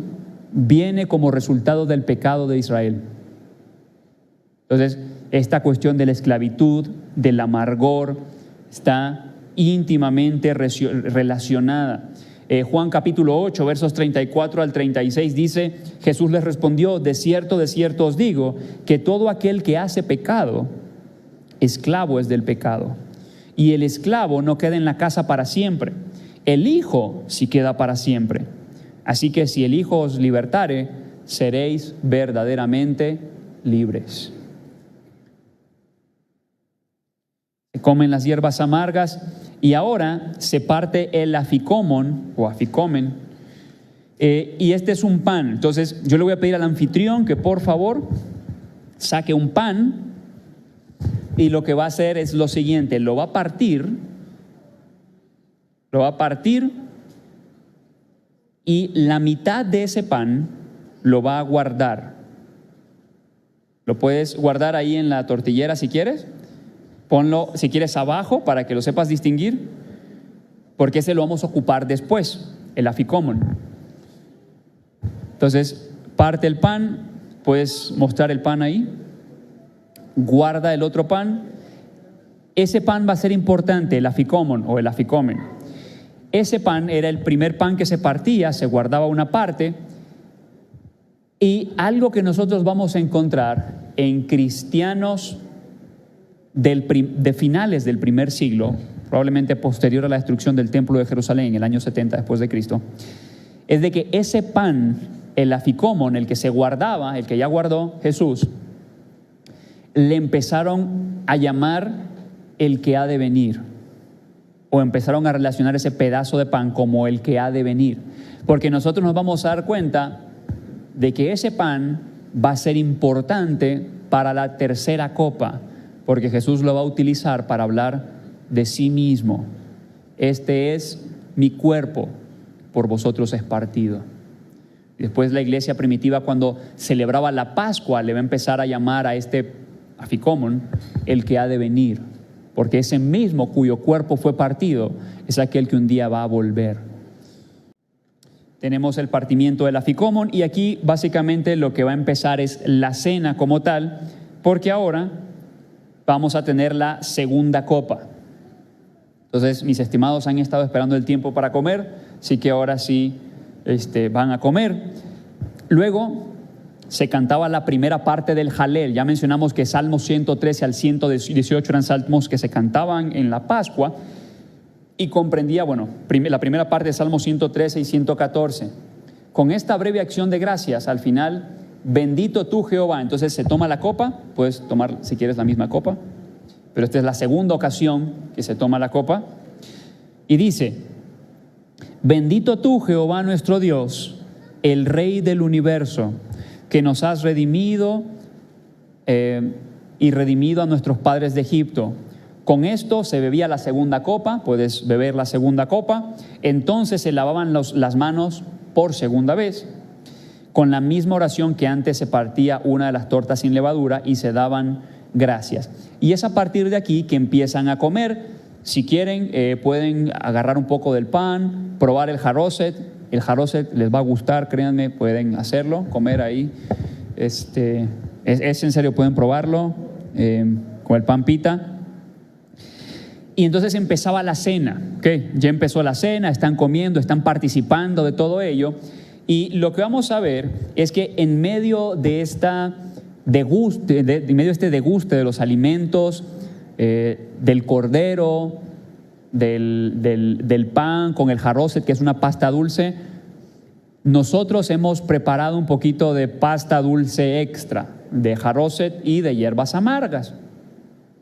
viene como resultado del pecado de Israel. Entonces, esta cuestión de la esclavitud, del amargor, está íntimamente relacionada. Juan capítulo 8, versos 34 al 36 dice, Jesús les respondió, de cierto os digo, que todo aquel que hace pecado, esclavo es del pecado. Y el esclavo no queda en la casa para siempre, el Hijo sí queda para siempre. Así que si el Hijo os libertare, seréis verdaderamente libres. Se comen las hierbas amargas y ahora se parte el aficómon o aficomen, y este es un pan. Entonces yo le voy a pedir al anfitrión que por favor saque un pan, y lo que va a hacer es lo siguiente: lo va a partir y la mitad de ese pan lo va a guardar. Lo puedes guardar ahí en la tortillera si quieres. Ponlo, si quieres, abajo para que lo sepas distinguir, porque ese lo vamos a ocupar después, el aficómon. Entonces, parte el pan, puedes mostrar el pan ahí, guarda el otro pan. Ese pan va a ser importante, el aficómon o el aficomen. Ese pan era el primer pan que se partía, se guardaba una parte, y algo que nosotros vamos a encontrar en cristianos de finales del primer siglo, probablemente posterior a la destrucción del templo de Jerusalén en el año 70 después de Cristo, es de que ese pan, el aficómon, el que se guardaba, el que ya guardó Jesús, le empezaron a llamar el que ha de venir, o empezaron a relacionar ese pedazo de pan como el que ha de venir, porque nosotros nos vamos a dar cuenta de que ese pan va a ser importante para la tercera copa, porque Jesús lo va a utilizar para hablar de sí mismo. Este es mi cuerpo, por vosotros es partido. Después la iglesia primitiva, cuando celebraba la Pascua, le va a empezar a llamar a este aficómon el que ha de venir, porque ese mismo cuyo cuerpo fue partido es aquel que un día va a volver. Tenemos el partimiento del aficómon, y aquí básicamente lo que va a empezar es la cena como tal, porque ahora vamos a tener la segunda copa. Entonces, mis estimados han estado esperando el tiempo para comer, así que ahora sí van a comer. Luego se cantaba la primera parte del Jalel. Ya mencionamos que Salmos 113 al 118 eran salmos que se cantaban en la Pascua, y comprendía, la primera parte de Salmos 113 y 114. Con esta breve acción de gracias, al final, bendito tú Jehová. Entonces se toma la copa, puedes tomar si quieres la misma copa, pero esta es la segunda ocasión que se toma la copa, y dice, bendito tú Jehová nuestro Dios, el Rey del universo, que nos has redimido y redimido a nuestros padres de Egipto. Con esto se bebía la segunda copa, puedes beber la segunda copa. Entonces se lavaban las manos por segunda vez, con la misma oración que antes se partía una de las tortas sin levadura y se daban gracias. Y es a partir de aquí que empiezan a comer. Si quieren, pueden agarrar un poco del pan, probar el jaroset. El jaroset les va a gustar, créanme, pueden hacerlo, comer ahí. Es en serio, pueden probarlo con el pan pita. Y entonces empezaba la cena, ¿okay? Ya empezó la cena, están comiendo, están participando de todo ello. Y lo que vamos a ver es que en medio de este deguste de los alimentos, del cordero, del pan con el jarroset, que es una pasta dulce, nosotros hemos preparado un poquito de pasta dulce extra, de jarroset y de hierbas amargas,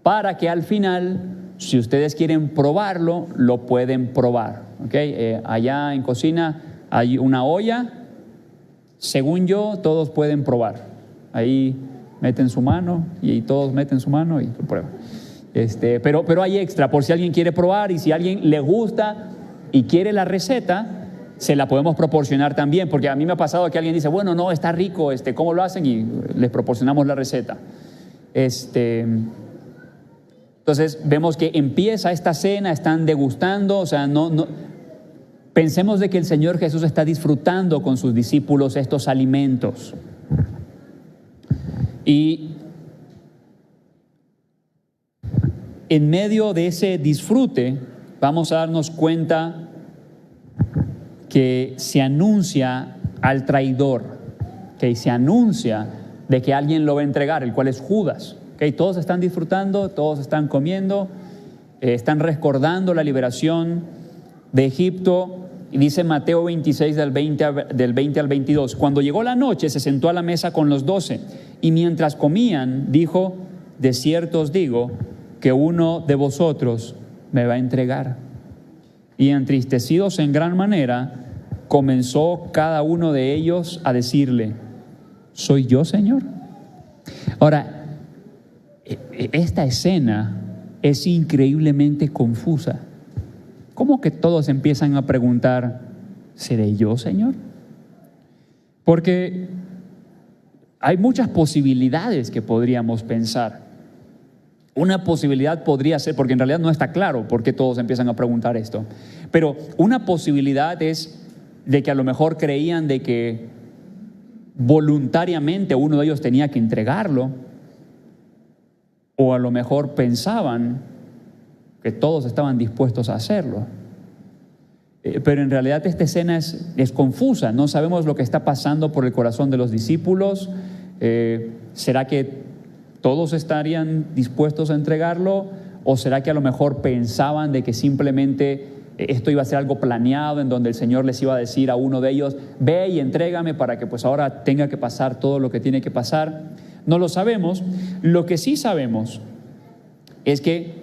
para que al final, si ustedes quieren probarlo, lo pueden probar. ¿Okay? Allá en cocina hay una olla, según yo, todos pueden probar. Ahí meten su mano y todos meten su mano y lo prueban. Pero hay extra, por si alguien quiere probar y si a alguien le gusta y quiere la receta, se la podemos proporcionar también, porque a mí me ha pasado que alguien dice, bueno, no, está rico, ¿cómo lo hacen? Y les proporcionamos la receta. Entonces vemos que empieza esta cena, están degustando, o sea, pensemos de que el Señor Jesús está disfrutando con sus discípulos estos alimentos. Y en medio de ese disfrute vamos a darnos cuenta que se anuncia al traidor, que se anuncia de que alguien lo va a entregar, el cual es Judas. Okay, todos están disfrutando, todos están comiendo, están recordando la liberación de Egipto. Y dice Mateo 26 del 20 al 22, cuando llegó la noche se sentó a la mesa con los 12 y mientras comían dijo, de cierto os digo que uno de vosotros me va a entregar. Y entristecidos en gran manera, comenzó cada uno de ellos a decirle, ¿soy yo, Señor? Ahora, esta escena es increíblemente confusa. ¿Cómo que todos empiezan a preguntar, ¿seré yo, Señor? Porque hay muchas posibilidades que podríamos pensar. Una posibilidad podría ser, porque en realidad no está claro por qué todos empiezan a preguntar esto, pero una posibilidad es de que a lo mejor creían de que voluntariamente uno de ellos tenía que entregarlo, o a lo mejor pensaban que todos estaban dispuestos a hacerlo. Pero en realidad esta escena es confusa, no sabemos lo que está pasando por el corazón de los discípulos. ¿Será que todos estarían dispuestos a entregarlo? ¿O será que a lo mejor pensaban de que simplemente esto iba a ser algo planeado en donde el Señor les iba a decir a uno de ellos, ve y entrégame para que pues ahora tenga que pasar todo lo que tiene que pasar? No lo sabemos. Lo que sí sabemos es que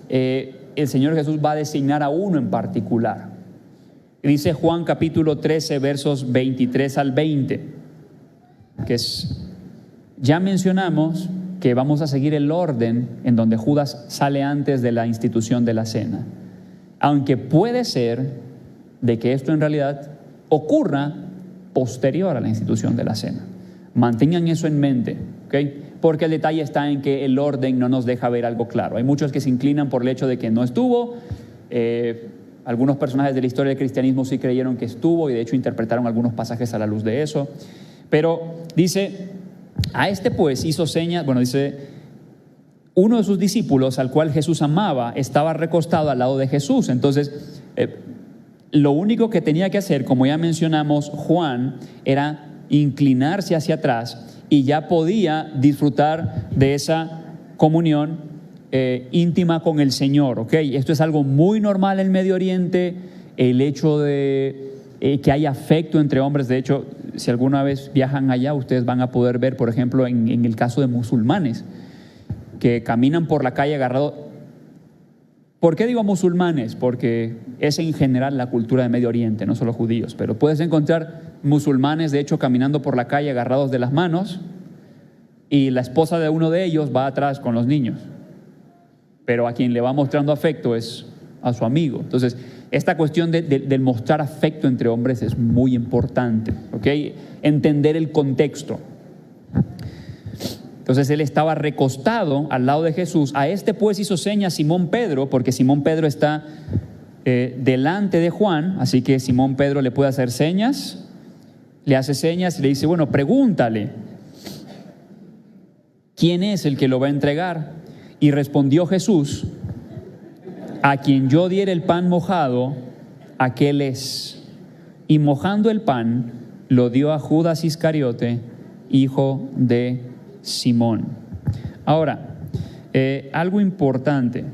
el Señor Jesús va a designar a uno en particular. Dice Juan capítulo 13 versos 23 al 20, que ya mencionamos que vamos a seguir el orden en donde Judas sale antes de la institución de la cena, aunque puede ser de que esto en realidad ocurra posterior a la institución de la cena. Mantengan eso en mente, ¿okay? Porque el detalle está en que el orden no nos deja ver algo claro. Hay muchos que se inclinan por el hecho de que no estuvo. Algunos personajes de la historia del cristianismo sí creyeron que estuvo y de hecho interpretaron algunos pasajes a la luz de eso. Pero dice, a este pues hizo señas, dice, uno de sus discípulos al cual Jesús amaba estaba recostado al lado de Jesús. Entonces, lo único que tenía que hacer, como ya mencionamos, Juan, era inclinarse hacia atrás y ya podía disfrutar de esa comunión íntima con el Señor. ¿Okay? Esto es algo muy normal en Medio Oriente, el hecho de que hay afecto entre hombres. De hecho, si alguna vez viajan allá, ustedes van a poder ver, por ejemplo, en el caso de musulmanes, que caminan por la calle agarrados. ¿Por qué digo musulmanes? Porque es en general la cultura de Medio Oriente, no solo judíos, pero puedes encontrar musulmanes, de hecho, caminando por la calle agarrados de las manos y la esposa de uno de ellos va atrás con los niños. Pero a quien le va mostrando afecto es a su amigo. Entonces, esta cuestión del mostrar afecto entre hombres es muy importante, ¿okay? Entender el contexto. Entonces, él estaba recostado al lado de Jesús. A este pues hizo señas Simón Pedro, porque Simón Pedro está delante de Juan, así que Simón Pedro le puede hacer señas, le hace señas y le dice, bueno, pregúntale, ¿quién es el que lo va a entregar? Y respondió Jesús, a quien yo diera el pan mojado, aquel es. Y mojando el pan, lo dio a Judas Iscariote, hijo de Simón. Ahora, algo importante,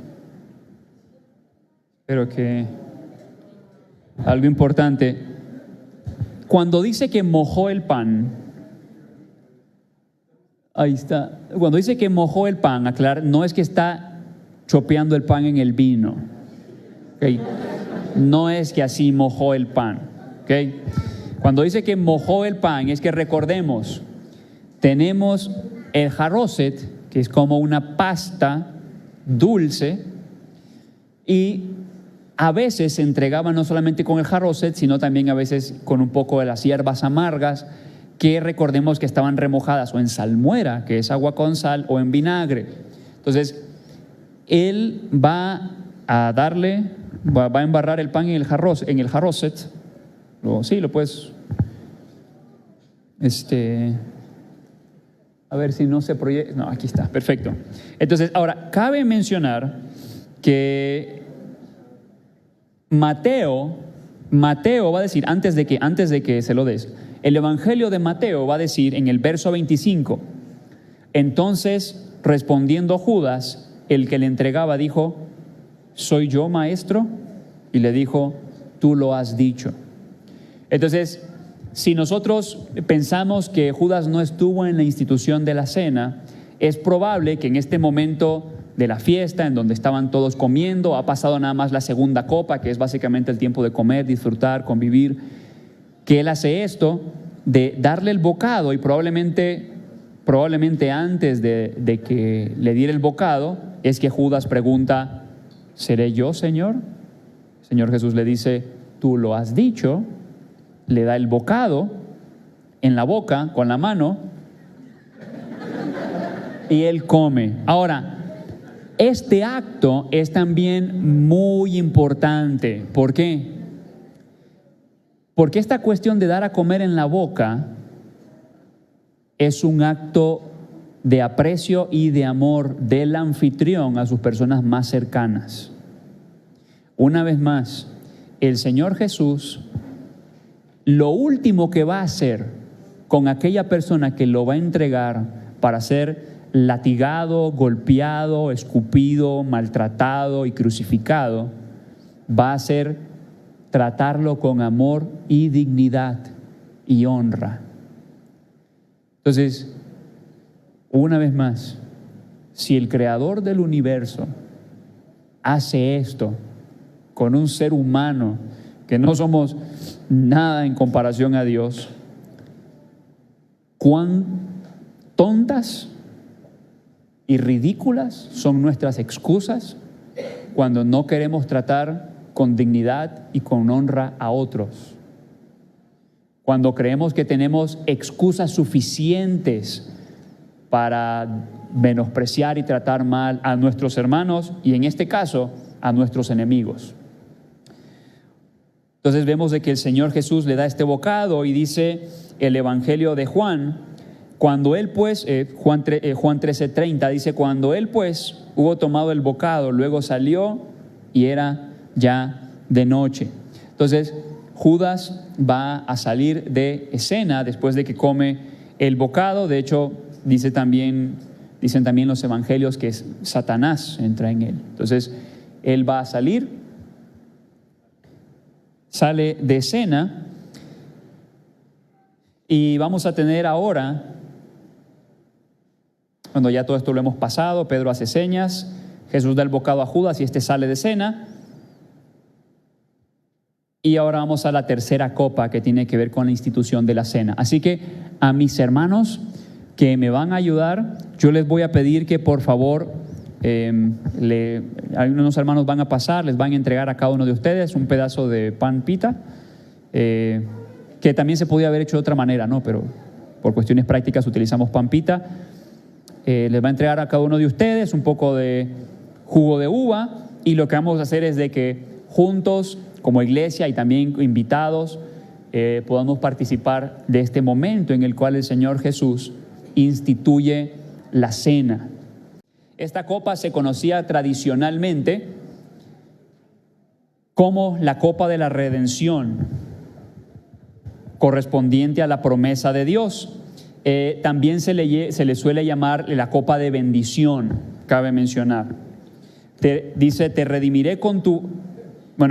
cuando dice que mojó el pan, ahí está, cuando dice que mojó el pan, aclarar, no es que está chopeando el pan en el vino, ¿okay? No es que así mojó el pan, ¿okay? Cuando dice que mojó el pan, es que recordemos, tenemos el jarroset, que es como una pasta dulce, y a veces se entregaba no solamente con el jarroset, sino también a veces con un poco de las hierbas amargas, que recordemos que estaban remojadas o en salmuera, que es agua con sal, o en vinagre. Entonces, él va a embarrar el pan en el jarroset. Sí, lo puedes, a ver si no se proyecta. No, aquí está, perfecto. Entonces, ahora, cabe mencionar que Mateo va a decir, antes de que se lo des, el Evangelio de Mateo va a decir en el verso 25, entonces respondiendo Judas, el que le entregaba, dijo, ¿soy yo, maestro? Y le dijo, tú lo has dicho. Entonces, si nosotros pensamos que Judas no estuvo en la institución de la cena, es probable que en este momento de la fiesta, en donde estaban todos comiendo, ha pasado nada más la segunda copa, que es básicamente el tiempo de comer, disfrutar, convivir, que él hace esto, de darle el bocado, y probablemente antes de que le diera el bocado, es que Judas pregunta, ¿seré yo, Señor? El Señor Jesús le dice, tú lo has dicho, le da el bocado en la boca, con la mano, y él come. Ahora, este acto es también muy importante. ¿Por qué? Porque esta cuestión de dar a comer en la boca es un acto de aprecio y de amor del anfitrión a sus personas más cercanas. Una vez más, el Señor Jesús, lo último que va a hacer con aquella persona que lo va a entregar para ser latigado, golpeado, escupido, maltratado y crucificado, va a ser tratarlo con amor y dignidad y honra. Entonces, una vez más, si el Creador del universo hace esto con un ser humano que no somos nada en comparación a Dios, ¿cuán tontas y ridículas son nuestras excusas cuando no queremos tratar con dignidad y con honra a otros? Cuando creemos que tenemos excusas suficientes para menospreciar y tratar mal a nuestros hermanos y en este caso a nuestros enemigos. Entonces vemos de que el Señor Jesús le da este bocado y dice el Evangelio de Juan, cuando él pues, Juan 13:30 dice, cuando él pues hubo tomado el bocado, luego salió y era ya de noche. Entonces Judas va a salir de escena después de que come el bocado. De hecho, dicen también los evangelios que Satanás entra en él. Entonces él va a salir, sale de escena y vamos a tener ahora, cuando ya todo esto lo hemos pasado, Pedro hace señas, Jesús da el bocado a Judas y este sale de escena. Y ahora vamos a la tercera copa que tiene que ver con la institución de la cena. Así que a mis hermanos que me van a ayudar, yo les voy a pedir que por favor, algunos hermanos van a pasar, les van a entregar a cada uno de ustedes un pedazo de pan pita, que también se podía haber hecho de otra manera, ¿no? Pero por cuestiones prácticas utilizamos pan pita. Les va a entregar a cada uno de ustedes un poco de jugo de uva y lo que vamos a hacer es de que juntos, como iglesia y también invitados, podamos participar de este momento en el cual el Señor Jesús instituye la cena. Esta copa se conocía tradicionalmente como la copa de la redención, correspondiente a la promesa de Dios. También se le suele llamar la copa de bendición, cabe mencionar. Dice, te redimiré con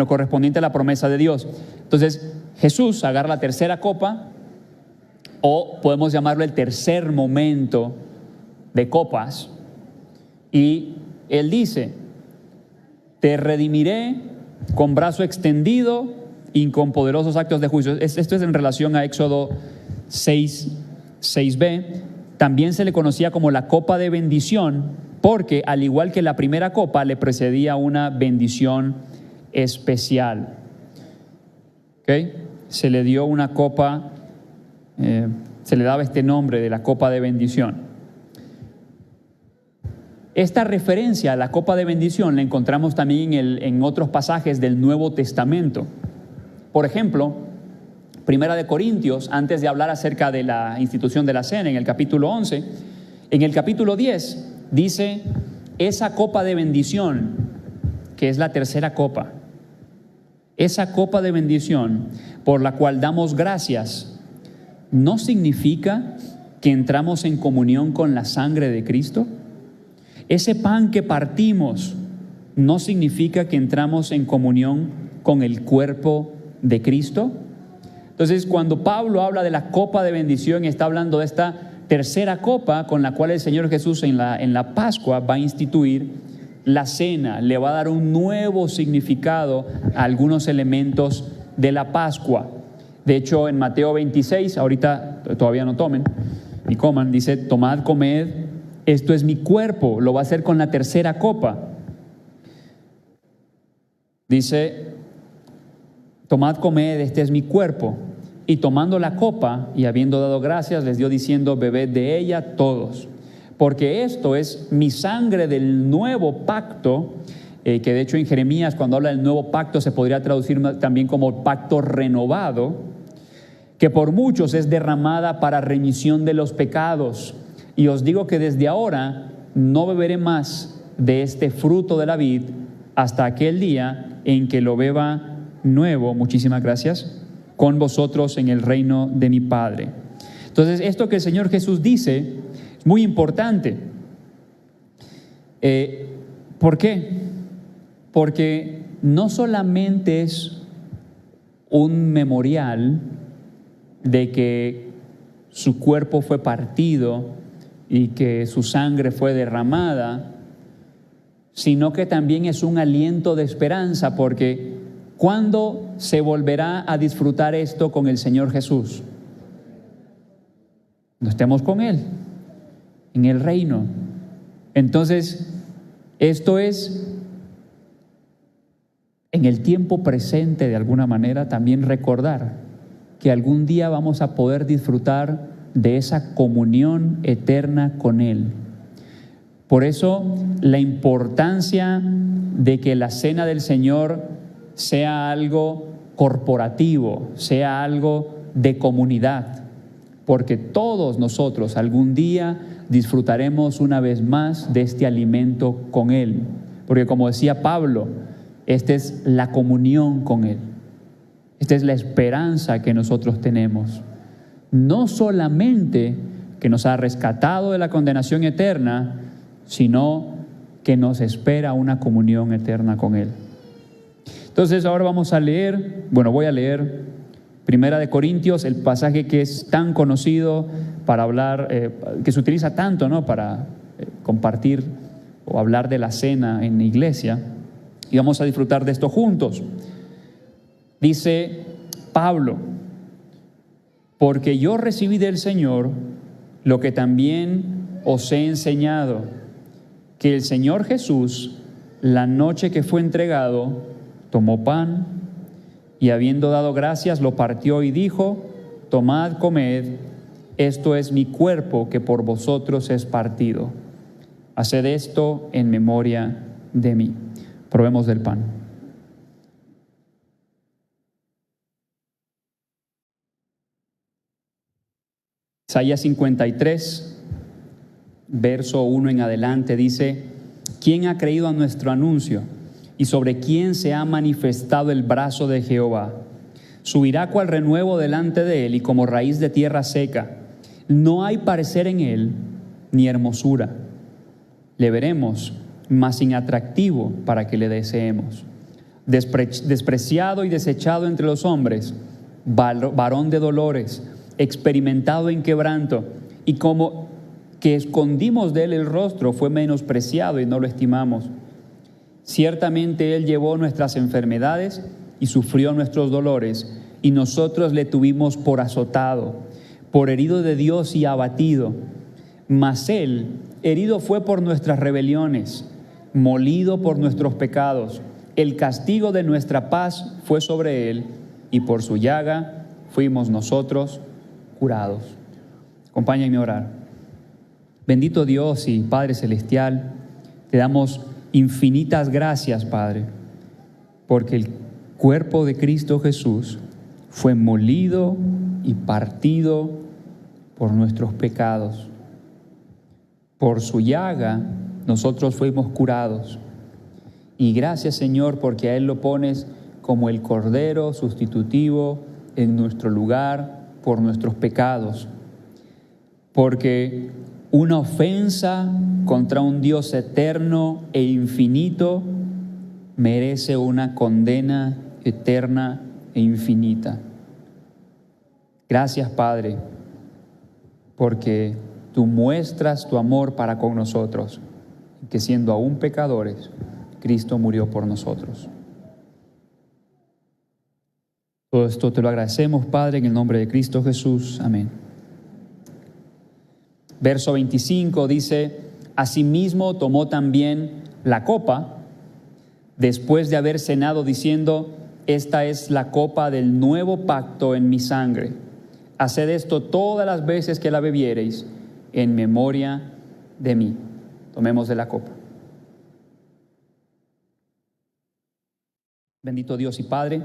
correspondiente a la promesa de Dios. Entonces, Jesús agarra la tercera copa, o podemos llamarlo el tercer momento de copas, y Él dice, te redimiré con brazo extendido y con poderosos actos de juicio. Esto es en relación a Éxodo 6b. También se le conocía como la copa de bendición, porque al igual que la primera copa, le precedía una bendición especial. ¿Okay? Se le dio una copa, se le daba este nombre de la copa de bendición. Esta referencia a la copa de bendición la encontramos también en otros pasajes del Nuevo Testamento. Por ejemplo, Primera de Corintios, antes de hablar acerca de la institución de la cena, en el capítulo 11, en el capítulo 10, dice, esa copa de bendición, que es la tercera copa, esa copa de bendición por la cual damos gracias, ¿no significa que entramos en comunión con la sangre de Cristo? Ese pan que partimos, ¿no significa que entramos en comunión con el cuerpo de Cristo? Entonces, cuando Pablo habla de la copa de bendición, está hablando de esta tercera copa con la cual el Señor Jesús en la Pascua va a instituir la cena, le va a dar un nuevo significado a algunos elementos de la Pascua. De hecho, en Mateo 26, ahorita todavía no tomen ni coman, dice, tomad, comed, esto es mi cuerpo, lo va a hacer con la tercera copa. Dice, tomad, comed, este es mi cuerpo. Y tomando la copa y habiendo dado gracias, les dio diciendo, bebed de ella todos. Porque esto es mi sangre del nuevo pacto, que de hecho en Jeremías, cuando habla del nuevo pacto, se podría traducir también como pacto renovado, que por muchos es derramada para remisión de los pecados. Y os digo que desde ahora no beberé más de este fruto de la vid hasta aquel día en que lo beba nuevo, muchísimas gracias, con vosotros en el reino de mi Padre. Entonces, esto que el Señor Jesús dice es muy importante. ¿Por qué? Porque no solamente es un memorial de que su cuerpo fue partido y que su sangre fue derramada, sino que también es un aliento de esperanza, porque ¿cuándo se volverá a disfrutar esto con el Señor Jesús? Cuando estemos con Él, en el reino. Entonces, esto es en el tiempo presente, de alguna manera, también recordar que algún día vamos a poder disfrutar de esa comunión eterna con Él. Por eso, la importancia de que la cena del Señor sea algo corporativo, sea algo de comunidad, porque todos nosotros algún día disfrutaremos una vez más de este alimento con Él, porque como decía Pablo, esta es la comunión con Él, esta es la esperanza que nosotros tenemos, no solamente que nos ha rescatado de la condenación eterna, sino que nos espera una comunión eterna con Él. Entonces ahora vamos a leer, voy a leer Primera de Corintios, el pasaje que es tan conocido para hablar, que se utiliza tanto, ¿no?, para compartir o hablar de la cena en la iglesia, y vamos a disfrutar de esto juntos. Dice Pablo, porque yo recibí del Señor lo que también os he enseñado, que el Señor Jesús, la noche que fue entregado, tomó pan y habiendo dado gracias, lo partió y dijo, tomad, comed, esto es mi cuerpo que por vosotros es partido. Haced esto en memoria de mí. Probemos del pan. Isaías 53, verso 1 en adelante, dice, ¿quién ha creído a nuestro anuncio? y sobre quien se ha manifestado el brazo de Jehová. Subirá cual renuevo delante de él y como raíz de tierra seca. No hay parecer en él ni hermosura. Le veremos, mas sin atractivo para que le deseemos. Despreciado y desechado entre los hombres, varón de dolores, experimentado en quebranto, y como que escondimos de él el rostro, fue menospreciado y no lo estimamos. Ciertamente él llevó nuestras enfermedades y sufrió nuestros dolores, y nosotros le tuvimos por azotado, por herido de Dios y abatido. Mas él herido fue por nuestras rebeliones, molido por nuestros pecados. El castigo de nuestra paz fue sobre él, y por su llaga fuimos nosotros curados. Acompáñenme a orar. Bendito Dios y Padre Celestial, te damos infinitas gracias, Padre, porque el cuerpo de Cristo Jesús fue molido y partido por nuestros pecados. Por su llaga nosotros fuimos curados. Y gracias, Señor, porque a Él lo pones como el Cordero sustitutivo en nuestro lugar por nuestros pecados. Porque una ofensa contra un Dios eterno e infinito merece una condena eterna e infinita. Gracias, Padre, porque tú muestras tu amor para con nosotros, que siendo aún pecadores, Cristo murió por nosotros. Todo esto te lo agradecemos, Padre, en el nombre de Cristo Jesús. Amén. Verso 25 dice: asimismo tomó también la copa, después de haber cenado, diciendo: esta es la copa del nuevo pacto en mi sangre. Haced esto todas las veces que la bebiereis, en memoria de mí. Tomemos de la copa. Bendito Dios y Padre,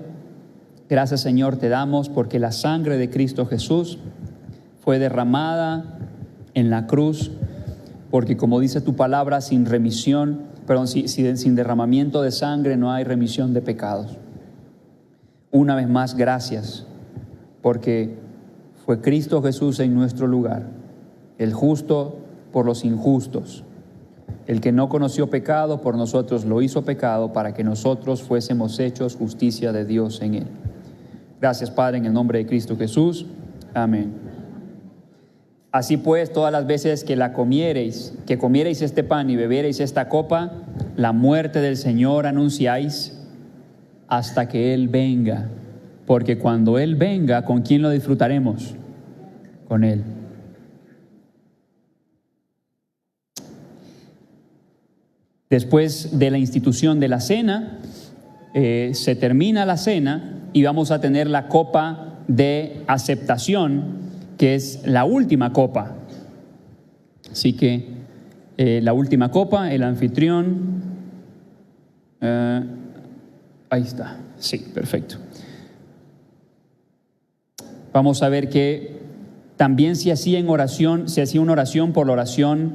gracias, Señor, te damos porque la sangre de Cristo Jesús fue derramada en la cruz, porque como dice tu palabra, sin derramamiento de sangre no hay remisión de pecados. Una vez más, gracias, porque fue Cristo Jesús en nuestro lugar, el justo por los injustos, el que no conoció pecado por nosotros lo hizo pecado para que nosotros fuésemos hechos justicia de Dios en él. Gracias, Padre, en el nombre de Cristo Jesús. Amén. Así pues, todas las veces que comiereis este pan y bebiereis esta copa, la muerte del Señor anunciáis hasta que Él venga. Porque cuando Él venga, ¿con quién lo disfrutaremos? Con Él. Después de la institución de la cena, se termina la cena y vamos a tener la copa de aceptación, que es la última copa. Así que la última copa, el anfitrión, ahí está, sí, perfecto. Vamos a ver que también se hacía una oración por la oración,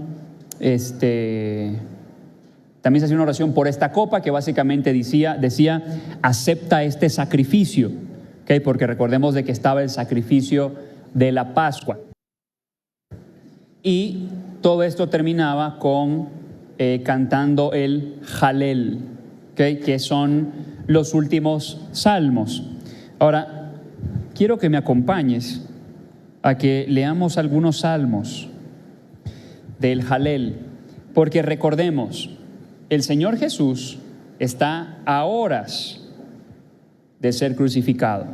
también se hacía una oración por esta copa que básicamente decía, acepta este sacrificio, ¿okay? Porque recordemos de que estaba el sacrificio de la Pascua. Y todo esto terminaba con cantando el Jalel, ¿okay? Que son los últimos salmos. Ahora, quiero que me acompañes a que leamos algunos salmos del Jalel, porque recordemos, el Señor Jesús está a horas de ser crucificado.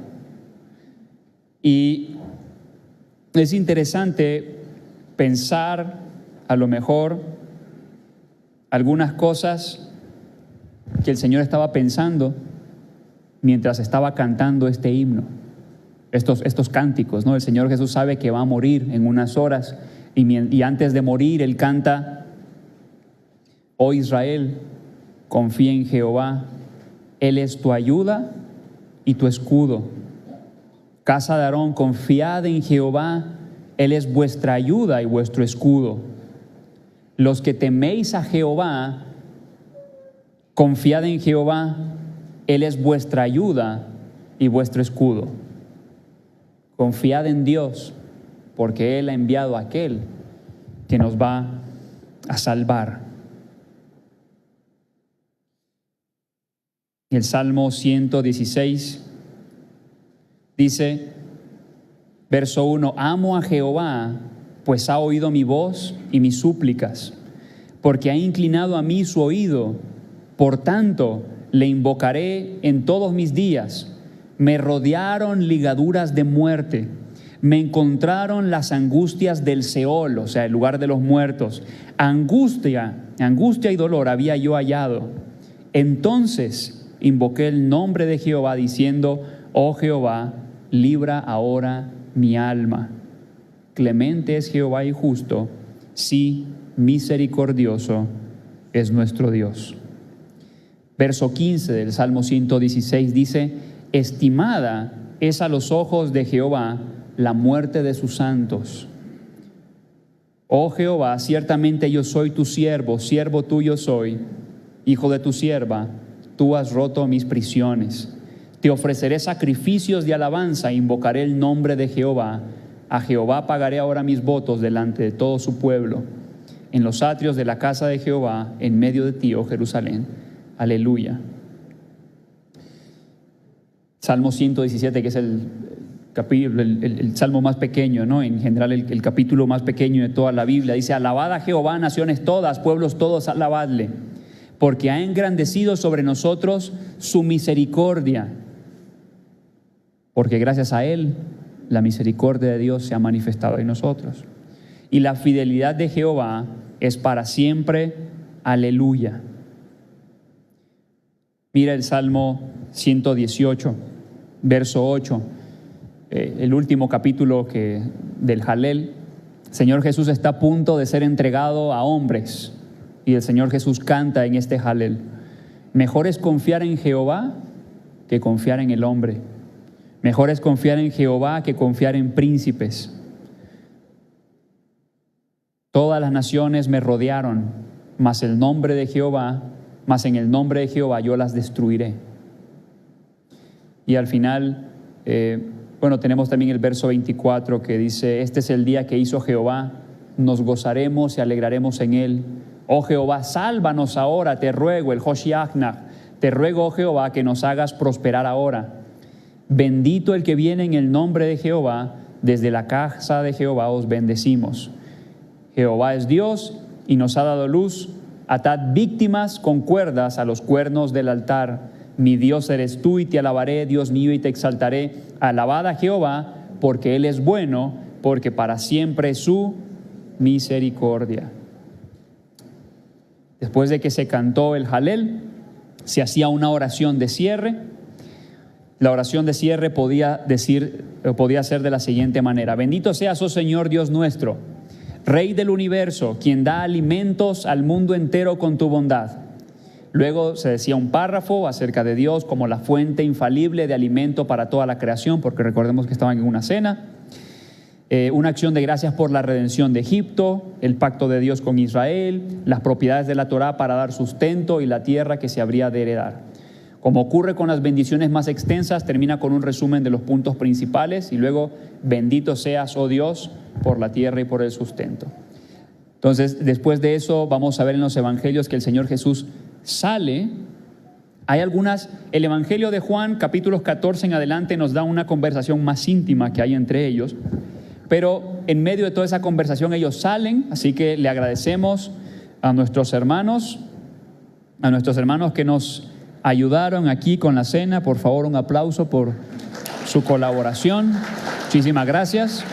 Y es interesante pensar a lo mejor algunas cosas que el Señor estaba pensando mientras estaba cantando este himno, estos cánticos, ¿no? El Señor Jesús sabe que va a morir en unas horas y antes de morir Él canta: oh Israel, confía en Jehová, Él es tu ayuda y tu escudo. Casa de Aarón, confiad en Jehová, Él es vuestra ayuda y vuestro escudo. Los que teméis a Jehová, Confiad en Jehová, Él es vuestra ayuda y vuestro escudo. Confiad en Dios, porque Él ha enviado a aquel que nos va a salvar. El Salmo 116 dice, verso 1, amo a Jehová, pues ha oído mi voz y mis súplicas, porque ha inclinado a mí su oído. Por tanto, le invocaré en todos mis días. Me rodearon ligaduras de muerte. Me encontraron las angustias del Seol, o sea, el lugar de los muertos. Angustia y dolor había yo hallado. Entonces invoqué el nombre de Jehová diciendo, oh Jehová, libra ahora mi alma. Clemente es Jehová y justo, sí, misericordioso es nuestro Dios. Verso 15 del Salmo 116 dice, estimada es a los ojos de Jehová la muerte de sus santos. Oh Jehová, ciertamente yo soy tu siervo, siervo tuyo soy, hijo de tu sierva, tú has roto mis prisiones. Te ofreceré sacrificios de alabanza, invocaré el nombre de Jehová. A Jehová pagaré ahora mis votos delante de todo su pueblo, en los atrios de la casa de Jehová, en medio de ti, oh Jerusalén. Aleluya. Salmo 117, que es el salmo más pequeño, ¿no? En general el capítulo más pequeño de toda la Biblia. Dice, alabad a Jehová, naciones todas, pueblos todos, alabadle, porque ha engrandecido sobre nosotros su misericordia. Porque gracias a Él, la misericordia de Dios se ha manifestado en nosotros. Y la fidelidad de Jehová es para siempre. Aleluya. Mira el Salmo 118, verso 8, el último capítulo del Jalel. El Señor Jesús está a punto de ser entregado a hombres y el Señor Jesús canta en este Jalel. Mejor es confiar en Jehová que confiar en el hombre. Mejor es confiar en Jehová que confiar en príncipes. Todas las naciones me rodearon, mas en el nombre de Jehová yo las destruiré. Y al final, tenemos también el verso 24 que dice, este es el día que hizo Jehová, nos gozaremos y alegraremos en él. Oh Jehová, sálvanos ahora, te ruego, el Hoshiachnach, te ruego, oh Jehová, que nos hagas prosperar ahora. Bendito el que viene en el nombre de Jehová, desde la casa de Jehová os bendecimos. Jehová es Dios y nos ha dado luz. Atad víctimas con cuerdas a los cuernos del altar. Mi Dios eres tú y te alabaré, Dios mío, y te exaltaré. Alabad a Jehová, porque Él es bueno, porque para siempre es su misericordia. Después de que se cantó el Jalel, se hacía una oración de cierre. La oración de cierre podía ser de la siguiente manera: bendito seas, oh Señor Dios nuestro, Rey del universo, quien da alimentos al mundo entero con tu bondad. Luego se decía un párrafo acerca de Dios como la fuente infalible de alimento para toda la creación, porque recordemos que estaban en una cena. Una acción de gracias por la redención de Egipto, el pacto de Dios con Israel, las propiedades de la Torá para dar sustento y la tierra que se habría de heredar. Como ocurre con las bendiciones más extensas, termina con un resumen de los puntos principales y luego, bendito seas, oh Dios, por la tierra y por el sustento. Entonces, después de eso, vamos a ver en los evangelios que el Señor Jesús sale. El evangelio de Juan, capítulos 14 en adelante, nos da una conversación más íntima que hay entre ellos, pero en medio de toda esa conversación ellos salen, así que le agradecemos a nuestros hermanos que nos ayudaron aquí con la cena. Por favor, un aplauso por su colaboración. Muchísimas gracias.